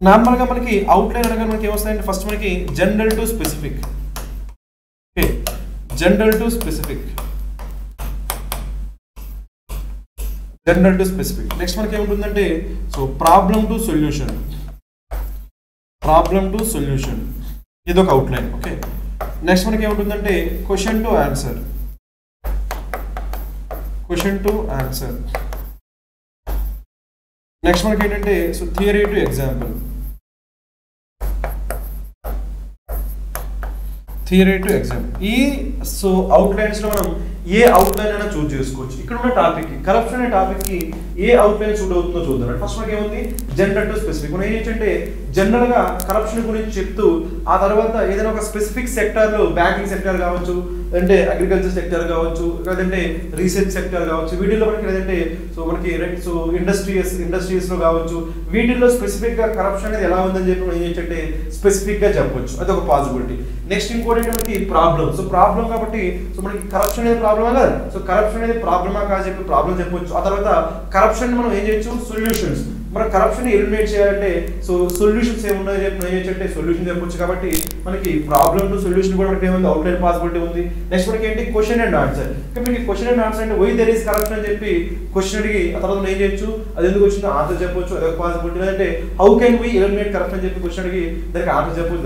నార్మల్గా మనకి అవుట్లైన్ అనగా మనకి ఏమొస్తాయంటే ఫస్ట్ మనకి general to specific, okay, general to specific, general to specific. Next మనకి ఏముంటుందంటే so problem to solution, problem to solution, ఇది ఒక అవుట్లైన్, ఓకే. నెక్స్ట్ మనకి ఏముంటుందంటే question to answer, question to answer. Next మనకి ఏంటంటే so theory to example, theory to example. ఈ so outlines లో మనం ఏ అవుట్లైన్ అయినా చూస్ చేసుకోవచ్చు. ఇక్కడ ఉన్న టాపిక్ కరప్షన్ అనే టాపిక్ కి ఏ అవుట్లైన్ సూట్ అవుతుందో చూద్దాం. ఫస్ట్ మనకి ఏముంది, జనరల్ టు స్పెసిఫిక్. మనం ఏం చేయొచ్చంటే జనరల్ గా కరప్షన్ గురించి చెప్తూ ఆ తర్వాత ఏదైనా ఒక స్పెసిఫిక్ సెక్టర్ లో, బ్యాంకింగ్ సెక్టర్ కావచ్చు, అంటే అగ్రికల్చర్ సెక్టర్ కావచ్చు, లేదంటే రీసెర్చ్ సెక్టర్ కావచ్చు, వీటిల్లో మనకి లేదంటే సో మనకి సో ఇండస్ట్రీస్ లో కావచ్చు, వీటిల్లో స్పెసిఫిక్ గా కరప్షన్ అనేది ఎలా ఉందని చెప్పి మనం ఏం చేయొచ్చంటే స్పెసిఫిక్ గా చెప్పొచ్చు. అది ఒక పాసిబిలిటీ. నెక్స్ట్ ఇంకోటి మనకి ప్రాబ్లమ్. సో ప్రాబ్లం కాబట్టి సో మనకి కరప్షన్ అనేది ప్రాబ్లమా కదా, సో కరప్షన్ అనేది ప్రాబ్లమా కాదు చెప్పి ప్రాబ్లం చెప్పొచ్చు. ఆ తర్వాత కరప్షన్ మనం ఏం చేయొచ్చు, సొల్యూషన్స్. మనం కరప్షన్ ఎలిమినేట్ చేయాలంటే సో సొల్యూషన్స్ ఏమున్నాయో చెప్పి ఏం చేయొచ్చు అంటే సొల్యూషన్ చెప్పొచ్చు. కాబట్టి మనకి ప్రాబ్లమ్ టు సొల్యూషన్ కూడా మనకి ఏముంది, అవుట్లైన్ పాసిబిలిటీ ఉంది. నెక్స్ట్ మనకి ఏంటి, క్వశ్చన్ అండ్ ఆన్సర్. ఇక్కడ మనకి క్వశ్చన్ అండ్ ఆన్సర్ అంటే వై దేర్ ఈస్ కరప్షన్ అని చెప్పి క్వశ్చన్ అడిగి ఆ తర్వాత ఏం చేయొచ్చు, అది ఎందుకు వచ్చిందో ఆన్సర్ చెప్పొచ్చు, అదొక పాసిబిలిటీ. అంటే how can we eliminate corruption అని చెప్పి క్వశ్చన్ అడిగి దానికి ఆన్సర్ చెప్పొచ్చు,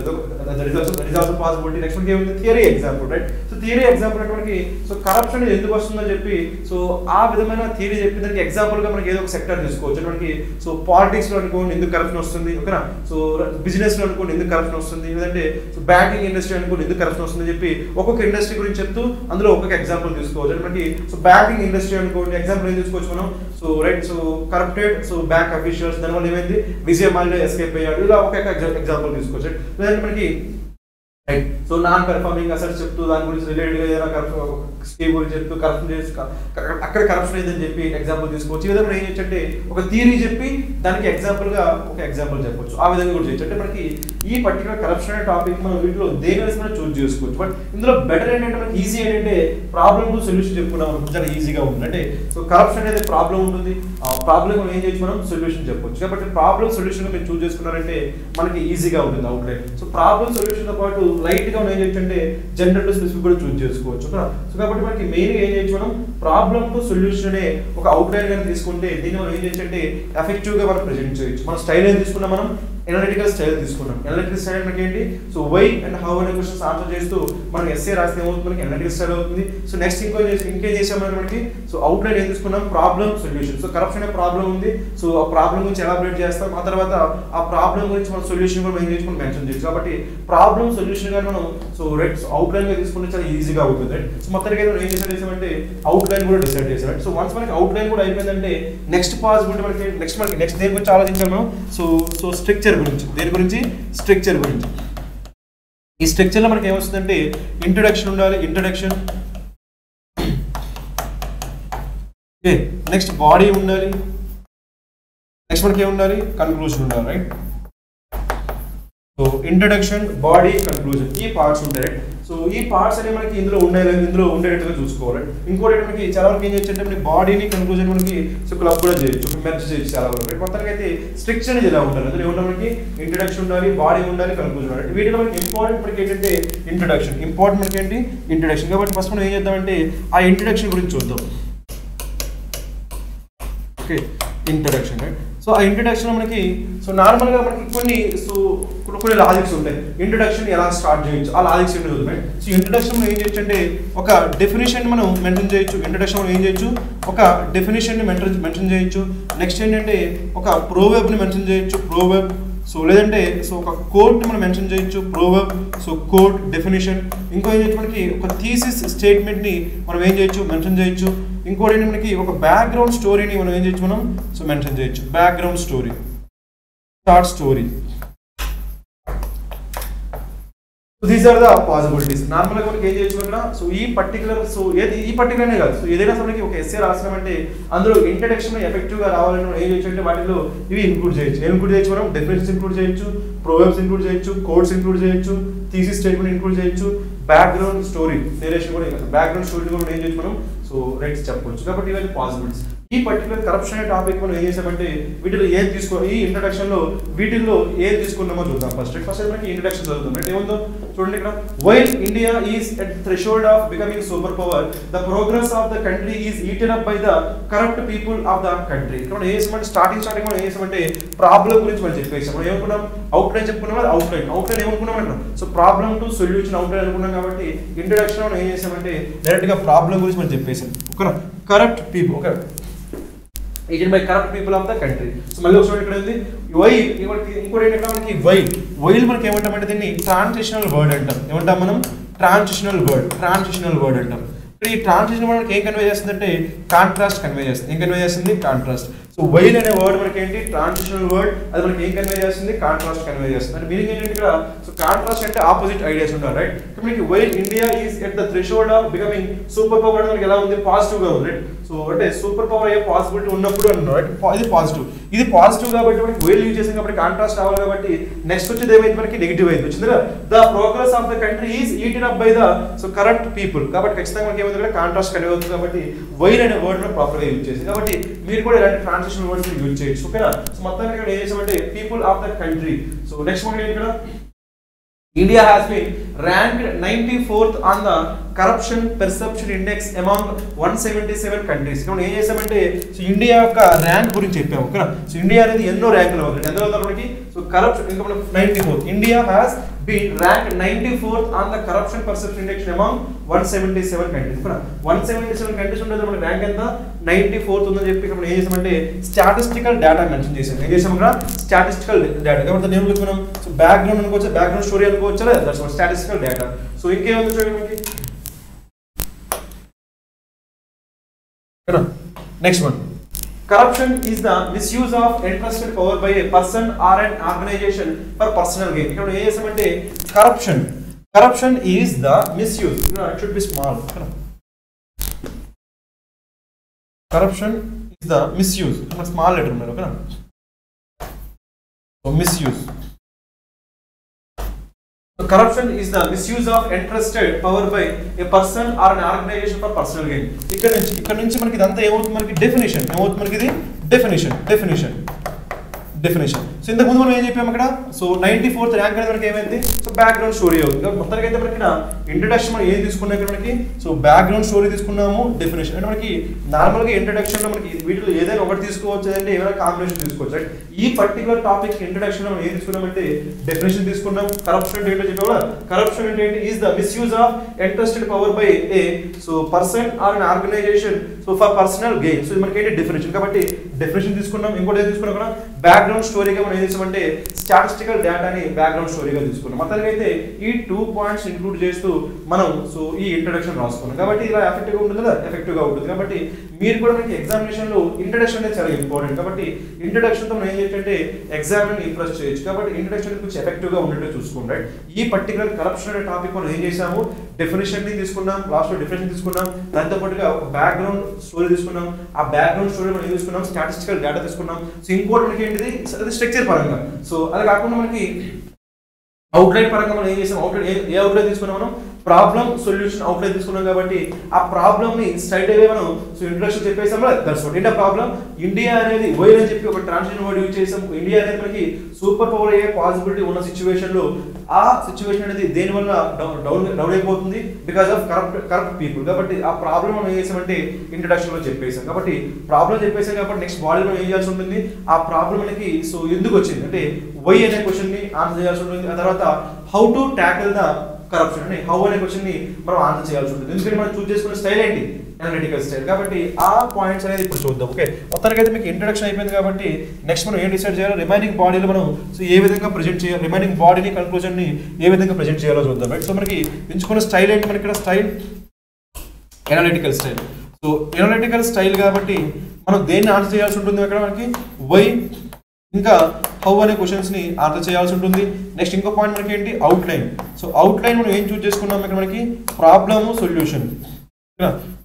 that is also possibility. Next మనకి ఏముంది, theory example, right. So theory example అంటే మనకి సో కరప్షన్ అనేది ఎందుకు వస్తుందని చెప్పి సో ఆ విధమైన థియరీ చెప్పి దానికి ఎగ్జాంపుల్ గా మనకి ఏదో ఒక సెక్టర్ తీసుకోవచ్చు. మనకి సో పాలిటిక్స్ లో అనుకోండి ఎందుకు కరప్షన్ వస్తుంది, ఓకేనా. సో బిజినెస్ లో అనుకోండి ఎందుకు కరప్షన్ వస్తుంది, లేదంటే సో బ్యాంకింగ్ ఇండస్ట్రీ అనుకోండి ఎందుకు కరప్షన్ వస్తుంది చెప్పి ఒక్కొక్క ఇండస్ట్రీ గురించి చెప్తూ అందులో ఒక్కొక్క ఎగ్జాంపుల్ తీసుకోవచ్చు. అంటే మనకి సో బ్యాంకింగ్ ఇండస్ట్రీ అనుకోండి ఎగ్జాంపుల్ ఏం తీసుకోవచ్చు మనం, so right so corrupted so bank officials, దానివల్ల ఏమైంది విజయ మాల్యా ఎస్కేప్ అయ్యాడు, ఇలా ఒక్కొక్క ఎగ్జాంపుల్ తీసుకోవచ్చు. లేదంటే మనకి right so non performing assets చెప్తూ దాని గురించి రిలేటెడ్ గా ఏదైనా స్కీమ్ గురించి చెప్తూ కరప్షన్ చేసి అక్కడ కరప్షన్ అయిందని చెప్పి ఎగ్జాంపుల్ తీసుకోవచ్చు. ఈ విధంగా మనం ఏం చేయొచ్చు అంటే ఒక థియరీ చెప్పి దానికి ఎగ్జాంపుల్ గా ఒక ఎగ్జాంపుల్ చెప్పొచ్చు. ఆ విధంగా కూడా చేయొచ్చు. అంటే మనకి ఈ పర్టికులర్ కరప్షన్ అనే టాపిక్ మనం వీటిలో దేని మనం చూస్ చేసుకోవచ్చు. బట్ ఇందులో బెటర్ ఏంటంటే మనకి ఈజీ ఏంటంటే ప్రాబ్లమ్ టు సొల్యూషన్ చెప్పుకున్నాం చాలా ఈజీగా ఉంటుంది. అంటే సో కరప్షన్ అనేది ప్రాబ్లం ఉంటుంది, ఆ ప్రాబ్లం ఏం చేయొచ్చు మనం సొల్యూషన్ చెప్పొచ్చు. కాబట్టి ప్రాబ్లం సొల్యూషన్ మీరు చూస్ చేసుకున్నారంటే మనకి ఈజీగా ఉంటుంది అవుట్లైన్. సో ప్రాబ్లం సొల్యూషన్ తో పాటు లైట్ గా మనం ఏం చేయొచ్చు అంటే జనరల్ టు స్పెసిఫిక్ కూడా చూస్ చేసుకోవచ్చు. సో కాబట్టి మనకి మెయిన్ గా ఏం చేయొచ్చు, మనం ప్రాబ్లమ్ టు సొల్యూషన్ అనే ఒక అవుట్లైన్ గా తీసుకుంటే దీన్ని మనం ఏం చేయొచ్చు అంటే ఎఫెక్టివ్ గా మనం ప్రెజెంట్ చేయొచ్చు. మన స్టైల్ ఏం తీసుకున్నాం, మనం ఎనాలిటికల్ స్టైల్ తీసుకున్నాం. ఎనాలిటికల్ స్టైల్ అంటే ఏంటి, సో వై అండ్ హౌ అనే క్వశ్చన్స్ ఆన్సర్ చేస్తూ మనం ఎస్ఏ రాస్తే ఏమవుతుంది, మనకి ఎనాలిటికల్ స్టైల్ అవుతుంది. సో నెక్స్ట్ ఇంకేం చేసాం మనకి, సో అవుట్లైన్ ఏం తీసుకున్నాం, ప్రాబ్లమ్ సొల్యూషన్. సో కరప్షన్ అనే ప్రాబ్లం ఉంది, సో ఆ ప్రాబ్లం గురించి ఎలాబరేట్ చేస్తాం, ఆ తర్వాత ఆ ప్రాబ్లం గురించి మనం సొల్యూషన్ కూడా మనం మెన్షన్ చేయొచ్చు. కాబట్టి ప్రాబ్లమ్ సొల్యూషన్ గా మనం సో అవుట్లైన్ గా తీసుకుంటే చాలా ఈజీగా అవుతుంది. సో మొత్తానికి అయితే మనం ఏం డిసైడ్ చేసామంటే అవుట్లైన్ కూడా డిసైడ్ చేసాం. సో వన్స్ మనకి అవుట్లైన్ కూడా అయిపోయిందంటే నెక్స్ట్ పాసిబిలిటీ మనకి నెక్స్ట్ దేని గురించి ఆలోచించాలి మనం, సో స్ట్రక్చర్ గురించి. దేని గురించి, స్ట్రక్చర్ గురించి. ఈ స్ట్రక్చర్ లో మనకి ఏమొస్తుందంటే ఇంట్రొడక్షన్ ఉండాలి, ఇంట్రొడక్షన్. నెక్స్ట్ బాడీ ఉండాలి, నెక్స్ట్ మనకి ఏముండాలి, కన్క్లూజన్ ఉండాలి, right. So introduction, body, conclusion, ఈ పార్ట్స్ ఉంటాయి. సో ఈ పార్ట్స్ అనేవి మనకి ఇందులో ఉండేటట్టుగా చూసుకోవాలి. ఇంకోటి మనకి చాలా వరకు ఏం చేయొచ్చు అంటే మనకి బాడీని కన్క్లూజన్ మనకి సో క్లబ్ కూడా చేయొచ్చు, మెర్జ్ చేయొచ్చు చాలా వరకు. మొత్తానికి అయితే స్ట్రక్చర్ అనేది ఇలా ఉండాలి. అందులో ఏమన్నా మనకి ఇంట్రొడక్షన్ ఉండాలి, బాడీ ఉండాలి, కన్క్లూజన్ ఉండాలి. వీటిలో మనకి ఇంపార్టెంట్ మనకి ఏంటంటే ఇంట్రొడక్షన్. ఇంపార్టెంట్ మనకి ఏంటి, ఇంట్రొడక్షన్. కాబట్టి ఫస్ట్ మనం ఏం చేద్దామంటే ఆ ఇంట్రొడక్షన్ గురించి చూద్దాం. Okay, introduction, right. సో ఆ ఇంట్రొడక్షన్ మనకి సో నార్మల్గా మనకి కొన్ని లాజిక్స్ ఉంటాయి. ఇంట్రొడక్షన్ ఎలా స్టార్ట్ చేయొచ్చు, ఆ లాజిక్స్ ఏంటో చూద్దాం. సో ఇంట్రొడక్షన్ మనం ఏం చేయొచ్చు అంటే ఒక డెఫినేషన్ మనం మెన్షన్ చేయొచ్చు. ఇంట్రొడక్షన్ మనం ఏం చేయొచ్చు, ఒక డెఫినేషన్ని మెన్షన్ చేయొచ్చు. నెక్స్ట్ ఏంటంటే ఒక ప్రోవర్బ్ని మెన్షన్ చేయొచ్చు, ప్రోవర్బ్. సో లేదంటే సో ఒక కోట్ మనం మెన్షన్ చేయొచ్చు, ప్రోవర్బ్. So quote, definition. ఇంకో ఏం చేయొచ్చు, మనకి ఒక థీసిస్ స్టేట్మెంట్ని మనం ఏం చేయొచ్చు, మెన్షన్ చేయొచ్చు. ఇంకోటి ఏంటి, మనకి ఒక బ్యాక్గ్రౌండ్ స్టోరీని మనం ఏం చేయొచ్చు, మనం సో మెన్షన్ చేయొచ్చు. Background story, short story. These are the possibilities. నార్మల్గా మనకి ఏం చేయొచ్చు అక్కడ, సో ఈ పర్టికులర్ ఈ పర్టికులర్నే కాదు, సో ఏదైనా మనకి ఒక ఎస్ఏ రాసినామంటే అందులో ఇంట్రడక్షన్ ఎఫెక్టివ్ గా రావాలని మనం ఏం చేయొచ్చు అంటే వాటిలో ఇవి ఇంక్లూడ్ చేయొచ్చు. ఇంక్లూడ్ చేయొచ్చు, మనం డెఫినేషన్స్ ఇంక్లూడ్ చేయొచ్చు, ప్రోవర్బ్స్ ఇంక్లూడ్ చేయొచ్చు, కోడ్స్ ఇంక్లూడ్ చేయొచ్చు, థీసిస్ స్టేట్మెంట్ ఇంక్లూడ్ చేయొచ్చు, బ్యాక్గ్రౌండ్ స్టోరీ నేరేషన్ కూడా. బ్యాక్గ్రౌండ్ స్టోరీ కూడా ఏం చేయొచ్చు మనం సో రైట్స్ చెప్పవచ్చు. కాబట్టి ఇవన్నీ పాసిబిలిటీస్. ఈ పర్టికులర్ కరప్షన్ అనే టాపిక్ మనం ఏం చేసామంటే వీటిలో ఏది ఈ ఇంట్రడక్షన్ లో వీటిల్లో ఏది తీసుకున్నామో చూద్దాం. ఫస్ట్ మనకి ఇంట్రడక్షన్ చదువుతాం. అంటే ఏముందో చూడండి ఇక్కడ. While India is at threshold of becoming super power, the progress of the country is eaten up by the corrupt people of the country. ఇక్కడ మనం ఏం చేసామంటే స్టార్టింగ్ మనం ఏం చేసామంటే ప్రాబ్లం గురించి మనం చెప్పేసాం. మనం ఏమనుకున్నాం, అవుట్లైన్ చెప్పుకున్నాం. అది అవుట్లైన్ ఏమనుకున్నాం అంటాం, so problem to solution outline అనుకున్నాం. కాబట్టి ఇంట్రడక్షన్ మనం ఏం చేసామంటే డైరెక్ట్ గా ప్రాబ్లం గురించి మనం చెప్పేసాం. ఓకేనా, corrupt people, okay, eaten by corrupt people of the country. So మళ్ళీ ఒకసారి ఇక్కడ ఉంది వైల్. ఇంకోటి ఏంటంటే మనకి వైల్ మనకి ఏమంటామంటే దీన్ని ట్రాన్సిషనల్ వర్డ్ అంటాం. ఏమంటాం మనం, ట్రాన్సిషనల్ వర్డ్ అంటాం. ఇక్కడ ఈ ట్రాన్సిషన్ వర్డ్ మనకి ఏం కన్వే చేస్తుందంటే కాంట్రాస్ట్ కన్వే చేస్తుంది. ఏం కన్వే చేస్తుంది, కాంట్రాస్ట్. సో వైల్ అనే వర్డ్ మనకి ఏంటి, ట్రాన్సిషనల్ వర్డ్. అది మనకి ఏం కన్వే చేస్తుంది, కాంట్రాస్ట్ కన్వే చేస్తుంది. అంటే మీనింగ్ ఏంటంటే ఇక్కడ సో కాంట్రాస్ట్ అంటే ఆపోజిట్ ఐడియాస్ ఉండాలి, రైట్. మనకి while India is at the threshold of becoming super power మనకి ఎలా ఉంది, పాజిటివ్ గా ఉంది, రైట్. సో అంటే సూపర్ పవర్ అయ్యే పాసిబిలిటీ ఉన్నప్పుడు అన్నారు, రైట్. ఇది పాజిటివ్, ఇది పాజిటివ్ కాబట్టి మనకి వైల్ యూజ్ చేసాం కాబట్టి కాంట్రాస్ట్ రావాలి. కాబట్టి నెక్స్ట్ వచ్చేది ఏమైంది, మనకి నెగిటివ్ అయింది. వచ్చింది కదా, the progress of the country is eaten up by the so corrupt people. కాబట్టి ఖచ్చితంగా మనకి ఏమైంది ఇక్కడ కాంట్రాస్ట్ కన్వే అవుతుంది. కాబట్టి వైల్ అనే వర్డ్ మనం ప్రాపర్ గా యూజ్ చేసి, కాబట్టి మీరు కూడా ఇలాంటి ట్రాన్సిషన్ వర్డ్స్ యూజ్ చేయొచ్చు. ఓకేనా. సో మొత్తానికి ఇక్కడ ఏం చేసామంటే people of the country. So next మనకి ఇక్కడ India has been ranked 94th on the corruption perception index among 177 countries. ఇక్కడ ఏం చేసామంటే సో ఇండియా యొక్క ర్యాంక్ గురించి చెప్పాము. ఓకేనా. సో ఇండియా అనేది ఎన్నో ర్యాంకులు ఉంది. ఎందులో మనకి సో కరప్షన్ ఇంకా మనం 94th. India has been ranked 94th on the corruption perception index among 177 countries. ఓకేనా. 177 కంట్రీస్ ఉండేది మనకి ర్యాంక్ ఎంత 94th ఉందని చెప్పి ఇక్కడ ఏం చేసామంటే స్టాటిస్టికల్ డేటా మెన్షన్ చేసాం. ఏం చేసాము ఇక్కడ, స్టాటిస్టికల్ డేటా. కాబట్టి దాన్ని ఏమనుకోవచ్చు మనం, సో బ్యాక్గ్రౌండ్ అనుకోవచ్చు, బ్యాక్గ్రౌండ్ స్టోరీ అనుకోవచ్చు, లేదా that's what statistical data. So ఇంకేముంది చూడండి మనకి. Next one, corruption is the misuse of entrusted power by a person or an organization for personal gain. ఇక్కడ ఏం చేసామంటే corruption is the misuse, it should be small. corruption is the misuse, small letter ఉన్నారు. ఓకేనా. So misuse. So corruption is the misuse of entrusted power by a person or an organization for personal gain. ఇక్కడ నుంచి మనకి ఇదంతా ఏమవుతుంది, మనకి definition ఏమవుతుంది, మనకి ఇది డెఫినేషన్. సో ఇంతకు ముందు మనం ఏం చెప్పాము ఇక్కడ, సో 94th ర్యాంక్ అనేది మనకి ఏమైంది, సో బ్యాక్గ్రౌండ్ స్టోరీ అవుతుంది. కాబట్టి మొత్తానికి అయితే మనకి ఇంట్రడక్షన్ మనం ఏం తీసుకున్నాం ఇక్కడ మనకి, సో బ్యాక్గ్రౌండ్ స్టోరీ తీసుకున్నాము, డెఫినేషన్ అంటే మనకి నార్మల్గా ఇంట్రడక్షన్లో మనకి వీటిలో ఏదైనా ఒకటి తీసుకోవచ్చు, అంటే ఏమైనా కాంబినేషన్ తీసుకోవచ్చు. రైట్, ఈ పర్టికులర్ టాపిక్ ఇంట్రడక్షన్ మనం ఏం తీసుకున్నామంటే డెఫినేషన్ తీసుకున్నాం. కరప్షన్ అంటే ఏంటో చెప్పాము. కరప్షన్ అంటే ఏంటి, is the misuse of entrusted power by a so person or an organization so for personal gain. So మనకి ఏంటి డెఫినేషన్, కాబట్టి డెఫినేషన్ తీసుకున్నాం. ఇంకోటి ఏం తీసుకున్నాం కూడా, బ్యాక్గ్రౌండ్ స్టోరీగా మనం ఏం చేసామంటే స్టాటిస్టికల్ డేటాని బ్యాక్గ్రౌండ్ స్టోరీగా తీసుకున్నాం. మొత్తానికి అయితే ఈ 2 పాయింట్స్ ఇంక్లూడ్ చేస్తూ మనం సో ఈ ఇంట్రడక్షన్ రాసుకున్నాం. కాబట్టి ఇలా ఎఫెక్టివ్గా ఉంటుంది కదా, ఎఫెక్టివ్గా ఉంటుంది. కాబట్టి మీరు కూడా మనకి ఎగ్జామినేషన్లో ఇంట్రడక్షన్ అనేది చాలా ఇంపార్టెంట్. కాబట్టి ఇంట్రడక్షన్తో మనం ఏం చేయొచ్చంటే ఎగ్జామ్ని ఇంప్రెస్ చేయొచ్చు. కాబట్టి ఇంట్రడక్షన్ కొంచెం ఎఫెక్టివ్గా ఉండేట్టు చూసుకోండి. రైట్, ఈ పర్టికులర్ కరప్షన్ అనే టాపిక్ మనం ఏం చేసాము, డెఫినేషన్ ని తీసుకున్నాం, లాస్ట్లో డెఫినేషన్ తీసుకున్నాం, దాంతో పాటుగా ఒక బ్యాక్గ్రౌండ్ స్టోరీ తీసుకున్నాం. ఆ బ్యాక్గ్రౌండ్ స్టోరీ మనం ఏం తీసుకున్నాం, స్టాటిస్టికల్ డేటా తీసుకున్నాం. సో ఇంకోటి మనకి ఏంటిది, స్ట్రక్చర్ పరంగా. సో అది కాకుండా మనకి అవుట్లైన్ పరంగా మనం ఏం చేసాం, అవుట్లైన్ ఏ అవుట్లైన్ తీసుకున్నాం మనం, ప్రాబ్లమ్ సొల్యూషన్ అవుట్లైన్ తీసుకున్నాం. కాబట్టి ఆ ప్రాబ్లమ్ ని స్ట్రైట్ అవే మనం సో ఇంట్రడక్షన్ చెప్పేసాం. That's what. ఏంటా ప్రాబ్లం, ఇండియా అనేది వైల్ అని చెప్పి ఒక ట్రాన్స్లేషన్ వర్డ్ యూజ్ చేసాం. ఇండియా అనేది మనకి సూపర్ పవర్ అయ్యే పాసిబిలిటీ ఉన్న సిచ్యువేషన్ లో ఆ సిచ్యువేషన్ అనేది దేని వల్ల డౌన్ అయిపోతుంది, బికాస్ ఆఫ్ కరప్ట్ పీపుల్. కాబట్టి ఆ ప్రాబ్లం మనం ఏం చేసామంటే ఇంట్రడక్షన్ లో చెప్పేసాం. కాబట్టి ప్రాబ్లం చెప్పేసాం కాబట్టి నెక్స్ట్ బాడీ మనం ఏం చేయాల్సి ఉంటుంది, ఆ ప్రాబ్లం మనకి సో ఎందుకు వచ్చింది అంటే వై అనే క్వశ్చన్ ని ఆన్సర్ చేయాల్సి ఉంటుంది. ఆ తర్వాత how to tackle the corruption అంటే హౌ అనే క్వశ్చన్ ని మనం ఆన్సర్ చేయాల్సి ఉంటుంది. ఎందుకంటే మనం చూస్ చేసుకునే స్టైల్ ఏంటి, అనలిటికల్ స్టైల్. కాబట్టి ఆ పాయింట్స్ అనేది ఇప్పుడు చూద్దాం. ఓకే, మొత్తానికి అయితే మీకు ఇంట్రడక్షన్ అయిపోయింది. కాబట్టి నెక్స్ట్ మనం ఏం డిసైడ్ చేయాలి, రిమైనింగ్ బాడీలో మనం సో ఏ విధంగా ప్రెజెంట్ చేయాలి, రిమైనింగ్ బాడీని కన్క్లూజన్ ని ఏ విధంగా ప్రెజెంట్ చేయాలో చూద్దాం. రైట్, సో మనకి ఎంచుకున్న స్టైల్ ఏంటి, మనకి ఇక్కడ style analytical style. So analytical style కాబట్టి మనం దేన్ని ఆన్సర్ చేయాల్సి ఉంటుంది, అక్కడ మనకి వై ఇంకా హౌ అనే క్వశ్చన్స్ ని ఆన్సర్ చేయాల్సి ఉంటుంది. నెక్స్ట్ ఇంకో పాయింట్ మనకి ఏంటి, అవుట్లైన్. సో అవుట్లైన్ మనం ఏం చూస్ చేసుకున్నాం, ఇక్కడ మనకి problem solution.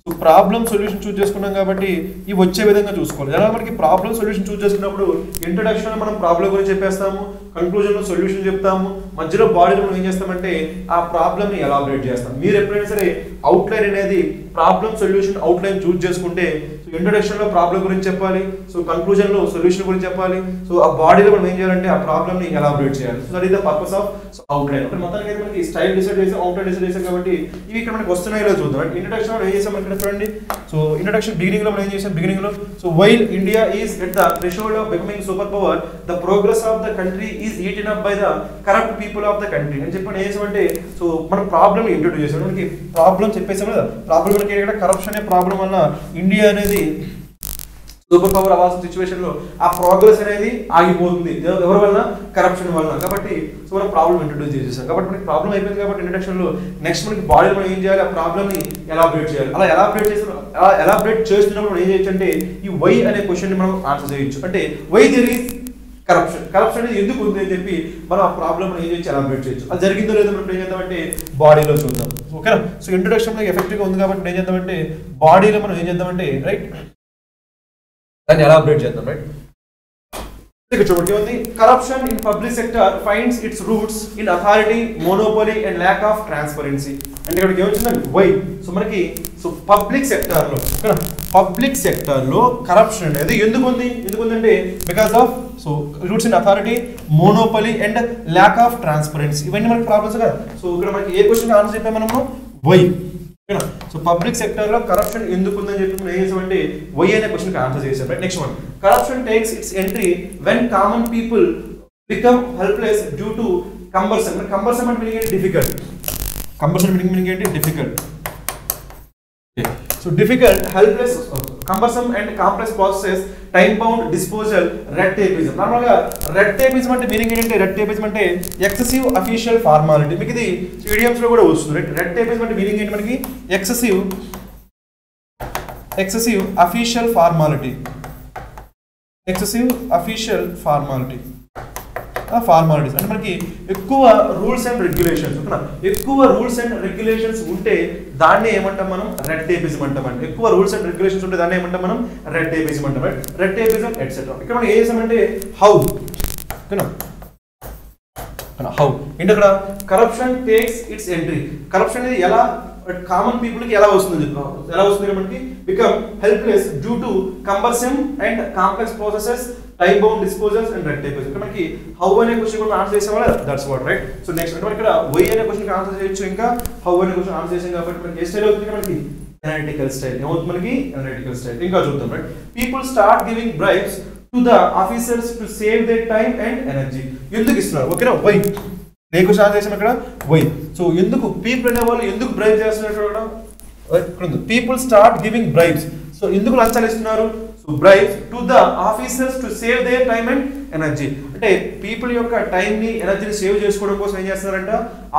So problem solution choose చేసుకున్నాం కాబట్టి ఇవి వచ్చే విధంగా చూసుకోవాలి. ఎలా మనకి ప్రాబ్లమ్ సొల్యూషన్ చూస్ చేసుకున్నప్పుడు ఇంట్రడక్షన్ మనం ప్రాబ్లం గురించి చెప్పేస్తాము, కన్క్లూజన్ లో సొల్యూషన్ చెప్తాము, మధ్యలో బాడీలో మనం ఏం చేస్తామంటే ఆ ప్రాబ్లమ్ ని ఎలాబరేట్ చేస్తాం. మీరు ఎప్పుడైనా సరే అవుట్లైన్ అనేది ప్రాబ్లమ్ సొల్యూషన్ అవుట్లైన్ చూస్ చేసుకుంటే సో ఇంట్రడక్షన్ లో ప్రాబ్లం గురించి చెప్పాలి, సో కన్క్లూజన్ లో సొల్యూషన్ గురించి చెప్పాలి, సో ఆ బాడీలో మనం ఏం చేయాలంటే ఆ ప్రాబ్లమ్ ని ఎలాబరేట్ చేయాలి. So that is the purpose of outline. అంటే మొత్తానికి అయితే మనకి స్టైల్ డిసైడ్ చేసాం, అవుట్లైన్ డిసైడ్ చేసాం. కాబట్టి ఇవి ఇక్కడ మనకి వస్తున్నాయో చూద్దాం. ఇంట్రడక్షన్ మనం ఏం చేసాం ఇక్కడ చూడండి. సో ఇంట్రడక్షన్ బిగినింగ్ లో మనం ఏం చేసాం, బిగినింగ్ లో so while India is at the threshold of becoming super power, the progress of the country is eaten up by the corrupt people of the country అని చెప్పి ఏం చేసామంటే సో మనం ప్రాబ్లమ్ ఇంట్రొడ్యూస్ చేసాం. మనకి ప్రాబ్లం చెప్పేసాం కదా, problem మనకి ఇక్కడ కరప్షన్ అనే ప్రాబ్లం వల్ల ఇండియా అనేది సూపర్ పవర్ అవ్వాల్సిన సిచ్యువేషన్ లో ఆ ప్రోగ్రెస్ అనేది ఆగిపోతుంది, ఎవరి వల్ల, కరప్షన్ వల్ల. కాబట్టి సో మనం ప్రాబ్లం ఇంట్రొడ్యూస్ చేసేసాం. కాబట్టి మనకి ప్రాబ్లం అయిపోయింది కాబట్టి ఇంట్రడక్షన్ లో నెక్స్ట్ మనకి బాడీలో మనం ఏం చేయాలి, ఆ ప్రాబ్లమ్ ని ఎలాబరేట్ చేయాలి. అలా ఎలాబరేట్ చేస్తున్నప్పుడు మనం ఏం చేయొచ్చు అంటే ఈ వై అనే క్వశ్చన్ ని మనం ఆన్సర్ చేయొచ్చు. అంటే వై దేర్ ఈస్ కరప్షన్ అనేది ఎందుకు ఉంది అని చెప్పి మనం ఆ ప్రాబ్లమ్ ఏం చేయొచ్చు, ఎలాబరేట్ చేయొచ్చు. అది జరిగిందో లేదో మనం ఏం చేద్దామంటే బాడీలో చూద్దాం. ఓకేనా, సో ఇంట్రొడక్షన్ మనకి ఎఫెక్టివ్గా ఉంది కాబట్టి ఏం చేద్దామంటే బాడీలో మనం ఏం చేద్దామంటే రైట్ దాన్ని ఎలాబరేట్ చేద్దాం. రైట్, ఇక్కడ చూడండి ఉంది, corruption in public sector finds its roots in authority, monopoly and lack of transparency. అంటే ఇక్కడికి ఏమొచ్చిందండి వై. సో మనకి సో పబ్లిక్ సెక్టార్లో పబ్లిక్ సెక్టార్లో కరప్షన్ అనేది ఎందుకుందంటే because of so roots in authority, monopoly and lack of transparency. ఇవన్నీ మనకి ప్రాబ్లమ్స్ కదా. సో ఇక్కడ మనకి ఏ క్వశ్చన్ ఆన్సర్ చెప్పాము మనము, వై. సో పబ్లిక్ సెక్టర్ లో కరప్షన్ ఎందుకు ఉందని చెప్పి మనం ఏం చేసామంటే వై అనే క్వశ్చన్ కి ఆన్సర్ చేసాం. Right, next one, corruption takes its entry when common people become helpless due to cumbersome. Cumbersome అంటే మీనింగ్ ఏంటి, డిఫికల్ట్. కంబర్సమ్ మీనింగ్ ఏంటి, difficult. So difficult, helpless, cumbersome and complex processes, time bound disposal, red tapism. నార్మల్గా red tapism అంటే meaning ఏంటంటే red tapism అంటే excessive official formality. మీకు ఇది idioms లో కూడా వస్తుంది. రెడ్ టేపిజం అంటే మీనింగ్ ఏంటి మనకి, excessive official formality, excessive official formalities అంటే మనకి ఎక్కువ రూల్స్ అండ్ రెగ్యులేషన్స్, ఎక్కువ రూల్స్ అండ్ రెగ్యులేషన్స్ ఉంటే దాన్ని ఏమంటాం మనం, రెడ్ టేపిజం అంటామండి. ఎక్కువ రూల్స్ అండ్ రెగ్యులేషన్స్ ఉంటే దాన్ని ఏమంటాం మనం, రెడ్ టేపిజం అంటాం. Red tapism etcetera. ఇక్కడ మనం ఏం చేసామంటే హౌ, హౌ ఏంటి అక్కడ, corruption takes its entry. Corruption అనేది ఎలా కామన్ పీపుల్ కి ఎలా వస్తుంది మనకి, become helpless due to cumbersome and complex processes, time bound disposals and red tape. ఇక్కడ మనకి హౌ అనే క్వశ్చన్ కూడా ఆన్సర్ చేసాం కదా, that's what right. So next అంటే ఇక్కడ వై అనే క్వశ్చన్ ఆన్సర్ చేయొచ్చు, ఇంకా హౌ అనే క్వశ్చన్ ఆన్సర్ చేసాం కాబట్టి మనకి ఏ స్టైల్ అవుతుంది మనకి అనలిటికల్ స్టైల్. ఏమవుతుంది మనకి అనలిటికల్ స్టైల్. ఇంకా చూద్దాం right. People start giving bribes to the officers to save their time and energy. ఎందుకు ఇస్తున్నారు ఓకేనా, వై ఏ క్వశ్చన్ ఆన్సర్ చేసాం ఇక్కడ వై. సో ఎందుకు పీపుల్ అనే వాళ్ళు ఎందుకు బ్రైబ్ చేస్తున్నారు, people start giving bribes. So ఎందుకు లంచాలు ఇస్తున్నారు, so bribes to the officers to save their time and energy. అంటే పీపుల్ యొక్క టైం ని ఎనర్జీని సేవ్ చేసుకోవడం కోసం ఏం చేస్తున్నారంట,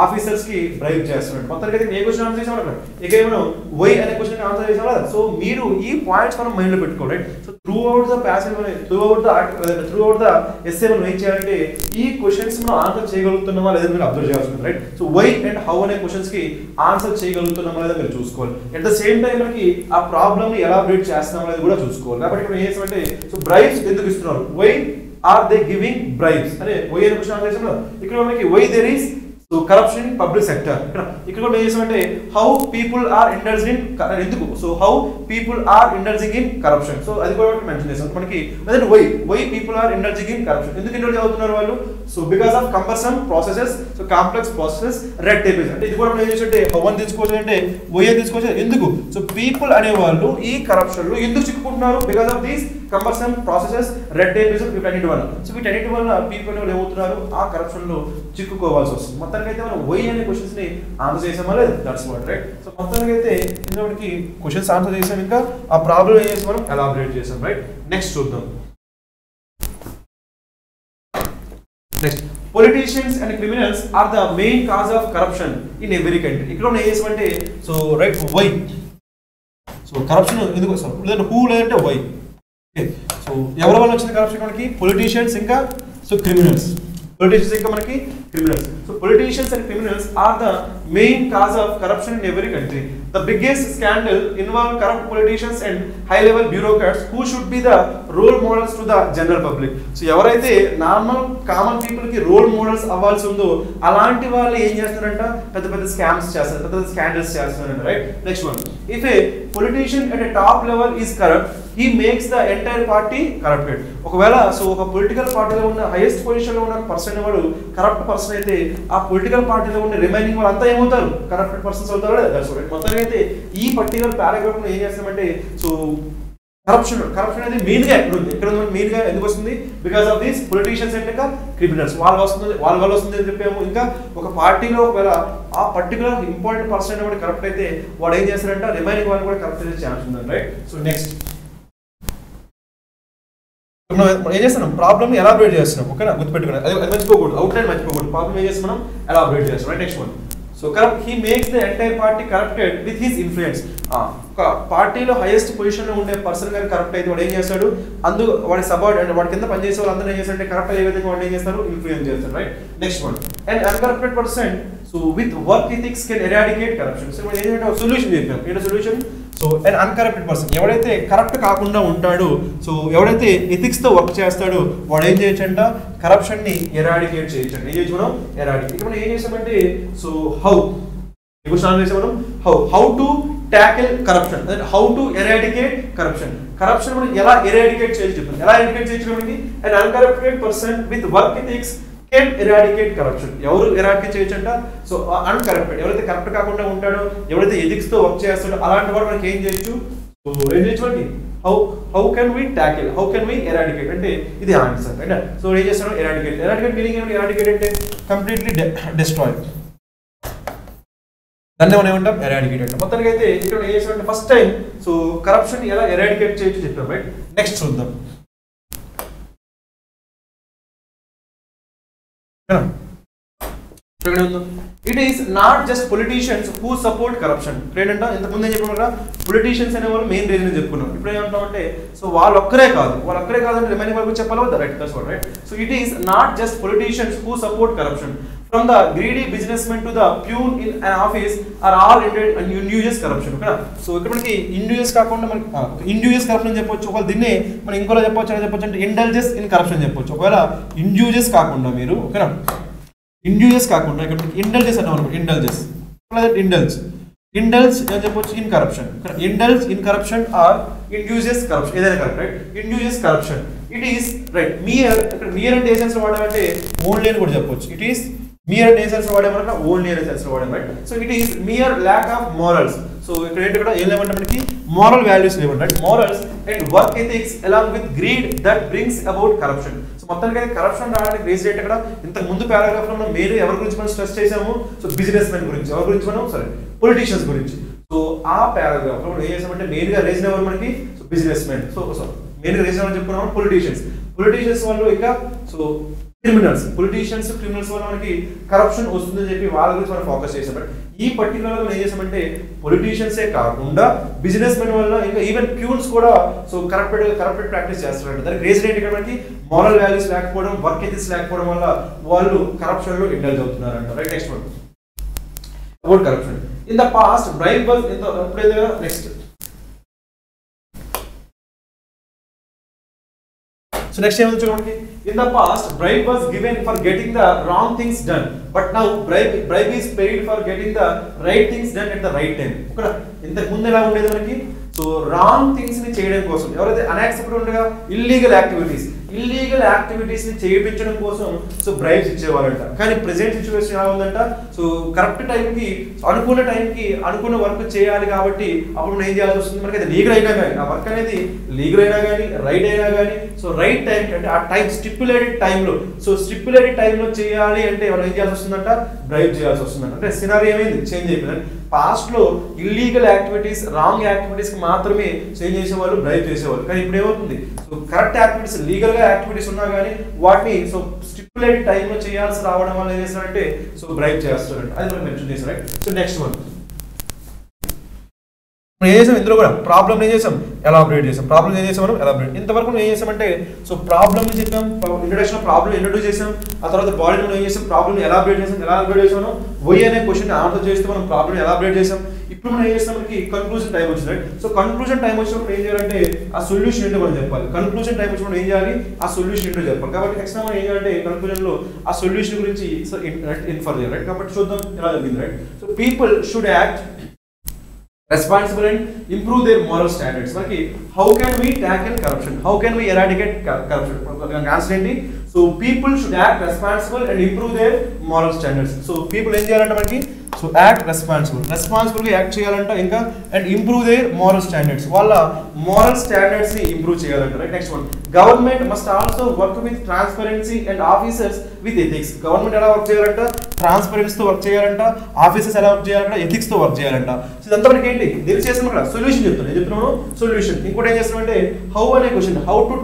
ఆఫీసర్స్ కి బ్రైబ్ చేస్తున్నారు. మొత్తానికి అయితే ఏ క్వశ్చన్ ఆన్సర్ చేసాం ఇక మనం వై అనే క్వశ్చన్ ఆన్సర్ చేసాం కదా. సో మీరు ఈ పాయింట్స్ మనం మైండ్ లో పెట్టుకోవాలి right. So through out the passage through out the essay మనం ఏం చేయాలంటే ఈ క్వశ్చన్స్ మనం ఆన్సర్ చేయగలుగుతున్నామా లేదా మీరు అబ్జర్వ్ చేయాల్సి ఉంటుంది right. So why and how అనే క్వశ్చన్స్ కి ఆన్సర్ చేయగలుగుతున్నామా లేదా మీరు చూసుకోవాలి. అట్ ద సేమ్ టైం మనకి ఆ ప్రాబ్లమ్ ని ఎలాబరేట్ చేస్తున్నామా అనేది కూడా చూసుకోవాలి. కాబట్టి ఇక్కడ ఏం చేస్తామంటే సో బ్రైబ్స్ ఎందుకు ఇస్తున్నారు, why are they giving bribes అనే వై అనే క్వశ్చన్ ఆన్సర్ చేసాం. ఇక్కడ మనకి why there is so corruption in public sector. ఇక్కడ కూడా ఏం చేసామంటే how people are indulging in ఎందుకు, so how people are indulging in corruption. So అది కూడా మెన్షన్ చేసాం మనకి. అదే why people are indulging in corruption, ఎందుకు ఇండల్జ్ అవుతున్నారు వాళ్ళు, so because of cumbersome processes, so complex processes, red tape. అంటే ఇది కూడా మనం ఏం చేసంటే హౌ అని తీసుకోవచ్చు అంటే వై అని తీసుకోవచ్చు. ఎందుకు, సో పీపుల్ అనే వాళ్ళు ఈ కరప్షన్ లో ఎందుకు చిక్కుకుంటున్నారు, because of these cumbersome processes, red tape వీటన్నిటి వల్ల. సో వీటన్నిటి వల్ల పీపుల్ అనేవాళ్ళు ఏమవుతున్నారు, ఆ కరప్షన్ లో చిక్కుకోవాల్సి వస్తుంది. మొత్తానికి అయితే మనం వై అనే క్వశ్చన్స్ ని ఆన్సర్ చేసామా లేదు, దట్స్ వాట్ రైట్. సో మొత్తానికి అయితే ఇందులోకి క్వశ్చన్స్ ఆన్సర్ చేసాం, ఇంకా ఆ ప్రాబ్లం ఏం చేసి మనం ఎలాబరేట్ చేసాం రైట్. నెక్స్ట్ చూద్దాం. Next politicians and criminals are the main cause of corruption in every country. ఇక్కడ మనం ఏం చేసామంటే so right why, so corruption ఎందుకు వస్తాం లేదంటే హూ లేదంటే వై. సో ఎవరి వల్ల వచ్చింది కరప్షన్ మనకి, పొలిటీషియన్స్ ఇంకా సో క్రిమినల్స్. Politicians ఇంకా మనకి criminals. So politicians and criminals are the main cause of corruption in every country. The biggest scandal involved corrupt politicians and high-level bureaucrats who should be the role models to the general public. So ఎవరైతే normal common people కి role models అవ్వాల్సి ఉందో అలాంటి వాళ్ళు ఏం చేస్తారంట, పెద్ద పెద్ద స్కామ్స్ చేస్తారు, పెద్ద పెద్ద స్కాండల్స్ చేస్తారంట right. Next one, if A politician at a top level is corrupt he makes the entire party corrupted. ఒకవేళ సో ఒక పొలిటికల్ పార్టీలో ఉన్న హైయెస్ట్ పొజిషన్ లో ఉన్న పర్సన్ వాడు కరప్ట్ పర్సన్ అయితే ఆ పొలిటికల్ పార్టీలో ఉన్న రిమైనింగ్ వాళ్ళు అంతా ఏమవుతారు, కరప్టెడ్ పర్సన్స్ అవుతారు. That's right. మొత్తానికి అయితే ఈ పర్టికులర్ పారాగ్రాఫ్ లో ఏం చేస్తామంటే సో కరప్షన్ అనేది మెయిన్ గా ఎక్కడ ఉంది మెయిన్ గా ఎందుకు వస్తుంది, because of these politicians and ఇంకా క్రిమినల్స్ వాళ్ళ వల్ల వస్తుంది అని చెప్పాము. ఇంకా ఒక పార్టీలో ఒకవేళ ఆ పర్టికులర్ ఇంపార్టెంట్ పర్సన్ వాడు కరప్ట్ అయితే వాడు ఏం చేస్తారంటే రిమైనింగ్ వాళ్ళు కూడా కరప్ట్ చేసే ఛాన్స్ ఉంది రైట్. సో నెక్స్ట్ మనం ఏం చేస్తున్నాం, ప్రాబ్లమ్ ఎలాబరేట్ చేస్తున్నాం ఓకేనా, గుర్తుపెట్టుకున్నాం. అది మర్చిపోకూడదు, అవుట్ లైన్ మర్చిపోకూడదు. ప్రాబ్లమ్ ఏం చేస్తున్నాం, ఎలాబరేట్ చేస్తున్నాం right. Next one, so corrupt he makes the entire party corrupted with his influence. ఒక పార్టీలో హైయెస్ట్ పొజిషన్ లో ఉండే పర్సన్ గారు కరప్ట్ అయితే వాడు ఏం చేస్తాడు, వాడి సబార్డ్ అంటే వాడి కింద పనిచేసే వాళ్ళు అందరూ ఏం చేస్తారంటే కరప్ట్ అయ్యే విధంగా వాడు ఏం చేస్తారు, ఇన్ఫ్లుయెన్స్ చేస్తారు right. Next one, and uncorrupted person so with work ethics can eradicate corruption. So మనం ఏంటంటే ఒక సొల్యూషన్ చెప్పాం. ఏంటో solution, so and uncorrupted person ఎవడైతే కరప్ట్ కాకుండా ఉంటాడో, సో ఎవడైతే ఎథిక్స్ తో వర్క్ చేస్తాడో వాడు ఏం చేయొచ్చంట, కరప్షన్ ని ఎరాడికేట్ చేయొచ్చండి. ఏం చేయొచ్చు మనం, ఎరాడికేట్. ఇక్కడ మనం ఏం చేసామంటే సో హౌ మనం how to tackle corruption, how to eradicate corruption. Corruption మనం ఎలా ఎరాడికేట్ చేయొచ్చు చెప్తాం. ఎలా ఎరాడికేట్ చేయొచ్చు మనకి, and uncorrupted person with work ethics can eradicate corruption. ఎవరు ఎరాడికేట్ చేయొచ్చు అంట, సో అన్కరప్టెడ్ ఎవరైతే కరప్ట్ కాకుండా ఉంటాడో, ఎవరైతే ఎథిక్స్ తో వర్క్ చేస్తాడో అలాంటి వాడు మనకి ఏం చేయొచ్చు, సో ఏం చేయొచ్చు మనకి how can we tackle, how can we eradicate అంటే ఇది ఆన్సర్ రైట్. సో ఏం చేస్తాడు, ఎరాడికేట్ మీనింగ్ ఏమిటి, ఎరాడికేట్ అంటే కంప్లీట్లీ డిస్ట్రాయ్, దాన్ని మనం ఏమంటాం, ఎరాడికేట్ అంటాం. మొత్తానికి అయితే ఇక్కడ ఏం చేస్తామంటే ఫస్ట్ టైం సో కరప్షన్ ఎలా ఎరాడికేట్ చేయొచ్చు చెప్పాం రైట్. నెక్స్ట్ చూద్దాం. It is not just politicians who support corruption. ఏంటంటే ఇంతకుముందు ఏం చెప్పాం కదా, పొలిటీషియన్స్ అనే వాళ్ళు మెయిన్ రీజన్ చెప్పుకున్నాం. ఇప్పుడు ఏమంటాం అంటే సో వాళ్ళొక్కరే కాదంటే రిమైనింగ్ వాళ్ళకి చెప్పాలి కదా right. That's what right. So it is not just politicians who support corruption. From the greedy businessman to the peon in an office are all in inducious corruption. ఓకేనా. So ఇక్కడ మనకి ఇండ్యూజియస్ కాకుండా మనకి ఇండ్యూజియస్ corruption చెప్పొచ్చు. ఒకవేళ దీన్నే మనం ఇంకోలా చెప్పొచ్చు అంటే ఇండల్జెస్ ఇన్ కరప్షన్ చెప్పొచ్చు. ఒకవేళ ఇండ్యూజియస్ కాకుండా మీరు ఓకేనా, ఇండ్యూజియస్ కాకుండా ఇక్కడ మనకి ఇండల్జెస్ అన్నాం, ఇండల్జ్ ఏం చెప్పొచ్చు, in corruption. Indulge in corruption or induces corruption, ఏదైనా correct right, induces corruption. It is right mere, ఇక్కడ మియర్ అంటే ఏ సెన్స్ లో వాడామంటే ఓన్లీ అని కూడా చెప్పొచ్చు. ఇట్ ఈస్ మియర్ అంటే ఏ సెన్స్ లో వాడామన్నా ఓన్లీ అనే సెన్స్ లో వాడాం right. So it is mere lack of morals. So ఇక్కడ ఏంటి కూడా ఏం లేవంటే మనకి మోరల్ వాల్యూస్ లేవండి right, morals and work ethics along with greed that brings about corruption. So మొత్తానికి అయితే కరప్షన్ రావడానికి రీజన్ ఏంటి, ఇక్కడ ఇంతకు ముందు పారాగ్రాఫ్ లో మనం మెయిన్ ఎవరి గురించి మనం స్ట్రెస్ చేసాము, సో బిజినెస్ మెన్ గురించి, ఎవరి గురించి మనం సారీ పొలిటీషియన్స్ గురించి. సో ఆ పారాగ్రాఫ్ లో మనం ఏం చేసామంటే మెయిన్ గా రీజన్ ఎవరు మనకి, so business men. So main గా రీజన్ అని చెప్పుకున్నాము పొలిటీషియన్స్. పొలిటీషియన్స్ వాళ్ళు ఇంకా సో క్రిమినల్స్, పొలిటీషియన్స్ క్రిమినల్స్ వల్ల మనకి కరప్షన్ వస్తుందని చెప్పి వాళ్ళ గురించి మనం ఫోకస్ చేసాం. బట్ ఈ పర్టికులర్ గా ఏం చేసామంటే పొలిటీషియన్సే కాకుండా బిజినెస్ మెన్ వల్ల ఇంకా ఈవెన్ ప్యూన్స్ కూడా సో కరప్టెడ్ ప్రాక్టీస్ చేస్తున్నారు. దానికి రీజన్ ఏంటి, ఇక్కడ మనకి మోరల్ వాల్యూస్ లేకపోవడం, వర్క్ ఎథిక్స్ లేకపోవడం వల్ల వాళ్ళు కరప్షన్ లో ఇండల్జ్ అవుతున్నారు అంట right. Next one about corruption. In the past bribe was in the next. So next time చూడండి, in the past bribe was given for getting the wrong things done, but now bribe is paid for getting the right things done at the right time. ఇక్కడ ఇంతకు ముందు ఎలా ఉండేది మనకి, so wrong things ని చేయడం కోసం ఎవరైతే అన్యాక్సెప్టబుల్ ఉండగా ఇల్లీగల్ యాక్టివిటీస్ ని చేయించడం కోసం సో బ్రైబ్స్ ఇచ్చేవారంట. కానీ ప్రెసెంట్ సిచ్యువేషన్ ఎలా ఉందంట, సో కరెక్ట్ టైంకి అనుకున్న వర్క్ చేయాలి కాబట్టి అప్పుడు మనం ఏం చేయాల్సి వస్తుంది, మనకి అది లీగల్ అయినా కానీ ఆ వర్క్ అనేది లీగల్ అయినా కానీ రైట్ అయినా కానీ సో రైట్ టైం అంటే ఆ టైం స్టిప్యులేటెడ్ టైంలో చేయాలి అంటే మనం ఏం చేయాల్సి వస్తుందంట, బ్రైబ్ చేయాల్సి వస్తుందంట. అంటే సినారీ ఏమైంది, చేంజ్ అయిపోయింది. పాస్ట్ లో ఇల్లీగల్ యాక్టివిటీస్ రాంగ్ యాక్టివిటీస్ కి మాత్రమే చేంజ్ చేసేవాళ్ళు, బ్రైబ్ చేసేవాళ్ళు. కానీ ఇప్పుడు ఏమవుతుంది, సో కరెక్ట్ యాక్టివిటీస్ లీగల్ గా యాక్టివిటీస్ ఉన్నా కానీ వాటిని సో స్టిప్యులేటెడ్ టైంలో చేయాల్సి రావడం వల్ల ఏం చేస్తారంటే సో బ్రైబ్ చేస్తారంట. అది మనం మెన్షన్ చేస్తాం రైట్. సో నెక్స్ట్ వన్ ఏం చేసాం, ఇందులో కూడా ప్రాబ్లమ్ ఏం చేసాం, ఎలాబరేట్ చేసాం. ప్రాబ్లమ్ ఏం చేసాం మనం, ఎలాబరేట్. ఇంతవరకు ఏం చేసామంటే సో ప్రాబ్లమ్ ని చెప్పాం, ఇంట్రడక్షన్ ప్రాబ్లమ్ ఇంట్రడ్యూస్ చేసాం. ఆ తర్వాత బాడీ మనం ఏం చేసాం, ప్రాబ్లమ్ ఎలాబరేట్ చేసాం. ఎలాబరేట్ చేసాము వై అనే క్వశ్చన్ ఆన్సర్ చేస్తూ మనం ప్రాబ్లమ్ ఎలాబరేట్ చేసాం. ఇప్పుడు మనం ఏం చేస్తాం, మనకి కన్క్లూజన్ టైం వచ్చింది రైట్. సో కన్క్లూజన్ టైం వచ్చినప్పుడు ఏం చేయాలంటే ఆ సొల్యూషన్ ఏంటో మనం చెప్పాలి. కన్క్లూజన్ టైం వచ్చినప్పుడు ఏం చేయాలి, ఆ సొల్యూషన్ ఏంటో చెప్పాలి. కాబట్టి నెక్స్ట్ మనం ఏం చేయాలంటే కన్క్లూజన్ లో ఆ సొల్యూషన్ గురించి సో ఇన్ఫర్ చేయాలి రైట్. కాబట్టి చూద్దాం ఎలా జరిగింది right. So people should act responsible and improve their moral standards. Like how can we tackle corruption, how can we eradicate corruption? Answer ఏంటి, so people should act responsible and improve their moral standards. So people ఏం చేయాలంటే మనకి so act రెస్పాన్సిబుల్గా act చేయాలంట, ఇంకా and improve their moral standards, వాళ్ళ moral standards ని improve చేయాలంట right. Next one government must also work with transparency and officers with ethics. Government ఎలా work చేయాలంట, ట్రాన్స్పరెన్సీతో వర్క్ చేయాలంట, ఆఫీసర్స్ ఎలా వర్క్ చేయాలంట, ఎథిక్స్ తో వర్క్ చేయాలంట. సో ఇదంతా మనకి ఏంటి దీనికి చేస్తాం, ఇక్కడ సొల్యూషన్ చెప్తున్నాను సొల్యూషన్. ఇంకోటి ఏం చేస్తున్నాం అంటే హౌ అనే question, how to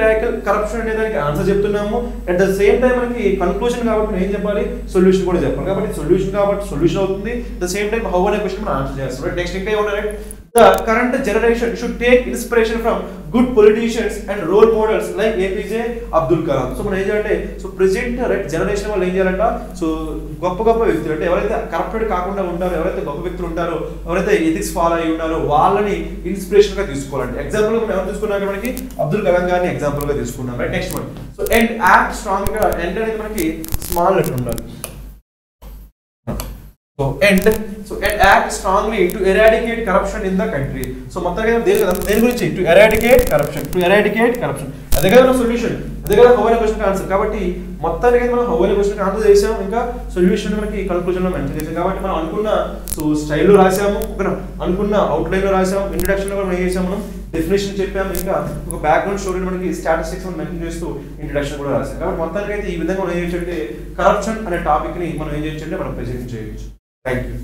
tackle corruption అనే దానికి ఆన్సర్ చెప్తున్నాము. అట్ ద సేమ్ టైం మనకి కన్క్లూజన్ కాబట్టి ఏం చెప్పాలి, సొల్యూషన్ కూడా చెప్పాలి. కాబట్టి సొల్యూషన్ కాబట్టి సొల్యూషన్ అవుతుంది. At the same time how అనే క్వశ్చన్ మనం ఆన్సర్ చేస్తాం. నెక్స్ట్ ఇంకా ఏమన్నా, the current generation should take inspiration from good politicians and role models like APJ Abdul Kalam. So మనం ఏం చేయాలంటే సో ప్రెజెంట్ రైట్ జనరేషన్ వాళ్ళు ఏం చేయాలంట, సో గొప్ప వ్యక్తులు అంటే ఎవరైతే కరప్టెడ్ కాకుండా ఉంటారో, ఎవరైతే గొప్ప వ్యక్తులు ఉంటారో, ఎవరైతే ఎథిక్స్ ఫాలో అయ్యి ఉన్నారో వాళ్ళని ఇన్స్పిరేషన్ గా తీసుకోవాలంటే. ఎగ్జాంపుల్ మనం ఎవరు తీసుకున్నాక మనకి అబ్దుల్ కలాం గారిని ఎగ్జాంపుల్ గా తీసుకున్నాం right. Next one so and act strong గా, ఎండ్ అనేది మనకి స్మాల్ లెటర్ ఉండాలి. So and act strongly to eradicate corruption in the country. So మొత్తంగా దేని గురించి, to eradicate corruption. అదే కదా సొల్యూషన్, అదే కదా హౌ అనే క్వశ్చన్ ఆన్సర్. కాబట్టి మొత్తానికి మనం హౌ అనే క్వశ్చన్ ఆన్సర్ చేసాం, ఇంకా సొల్యూషన్ మనకి కన్క్లూజన్ లో మెన్షన్ చేసాం. కాబట్టి మనం అనుకున్న సో స్టైల్లో రాసాము, అనుకున్న అవుట్లైన్ లో రాసాము, ఇంట్రడక్షన్ లో మనం ఏం చేసాము, మనం డెఫినేషన్ చెప్పాము, ఇంకా ఒక బ్యాక్గ్రౌండ్ స్టోరీ మనకి స్టాటిస్టిక్స్ మెన్షన్ చేస్తూ ఇంట్రడక్షన్ కూడా రాసాం. కాబట్టి మొత్తానికి అయితే ఈ విధంగా మనం ఏం చేయొచ్చు అంటే కరప్షన్ అనే టాపిక్ ని మనం ఏం చేయొచ్చు అంటే మనం ప్రెజెంట్ చేయొచ్చు. Thank you.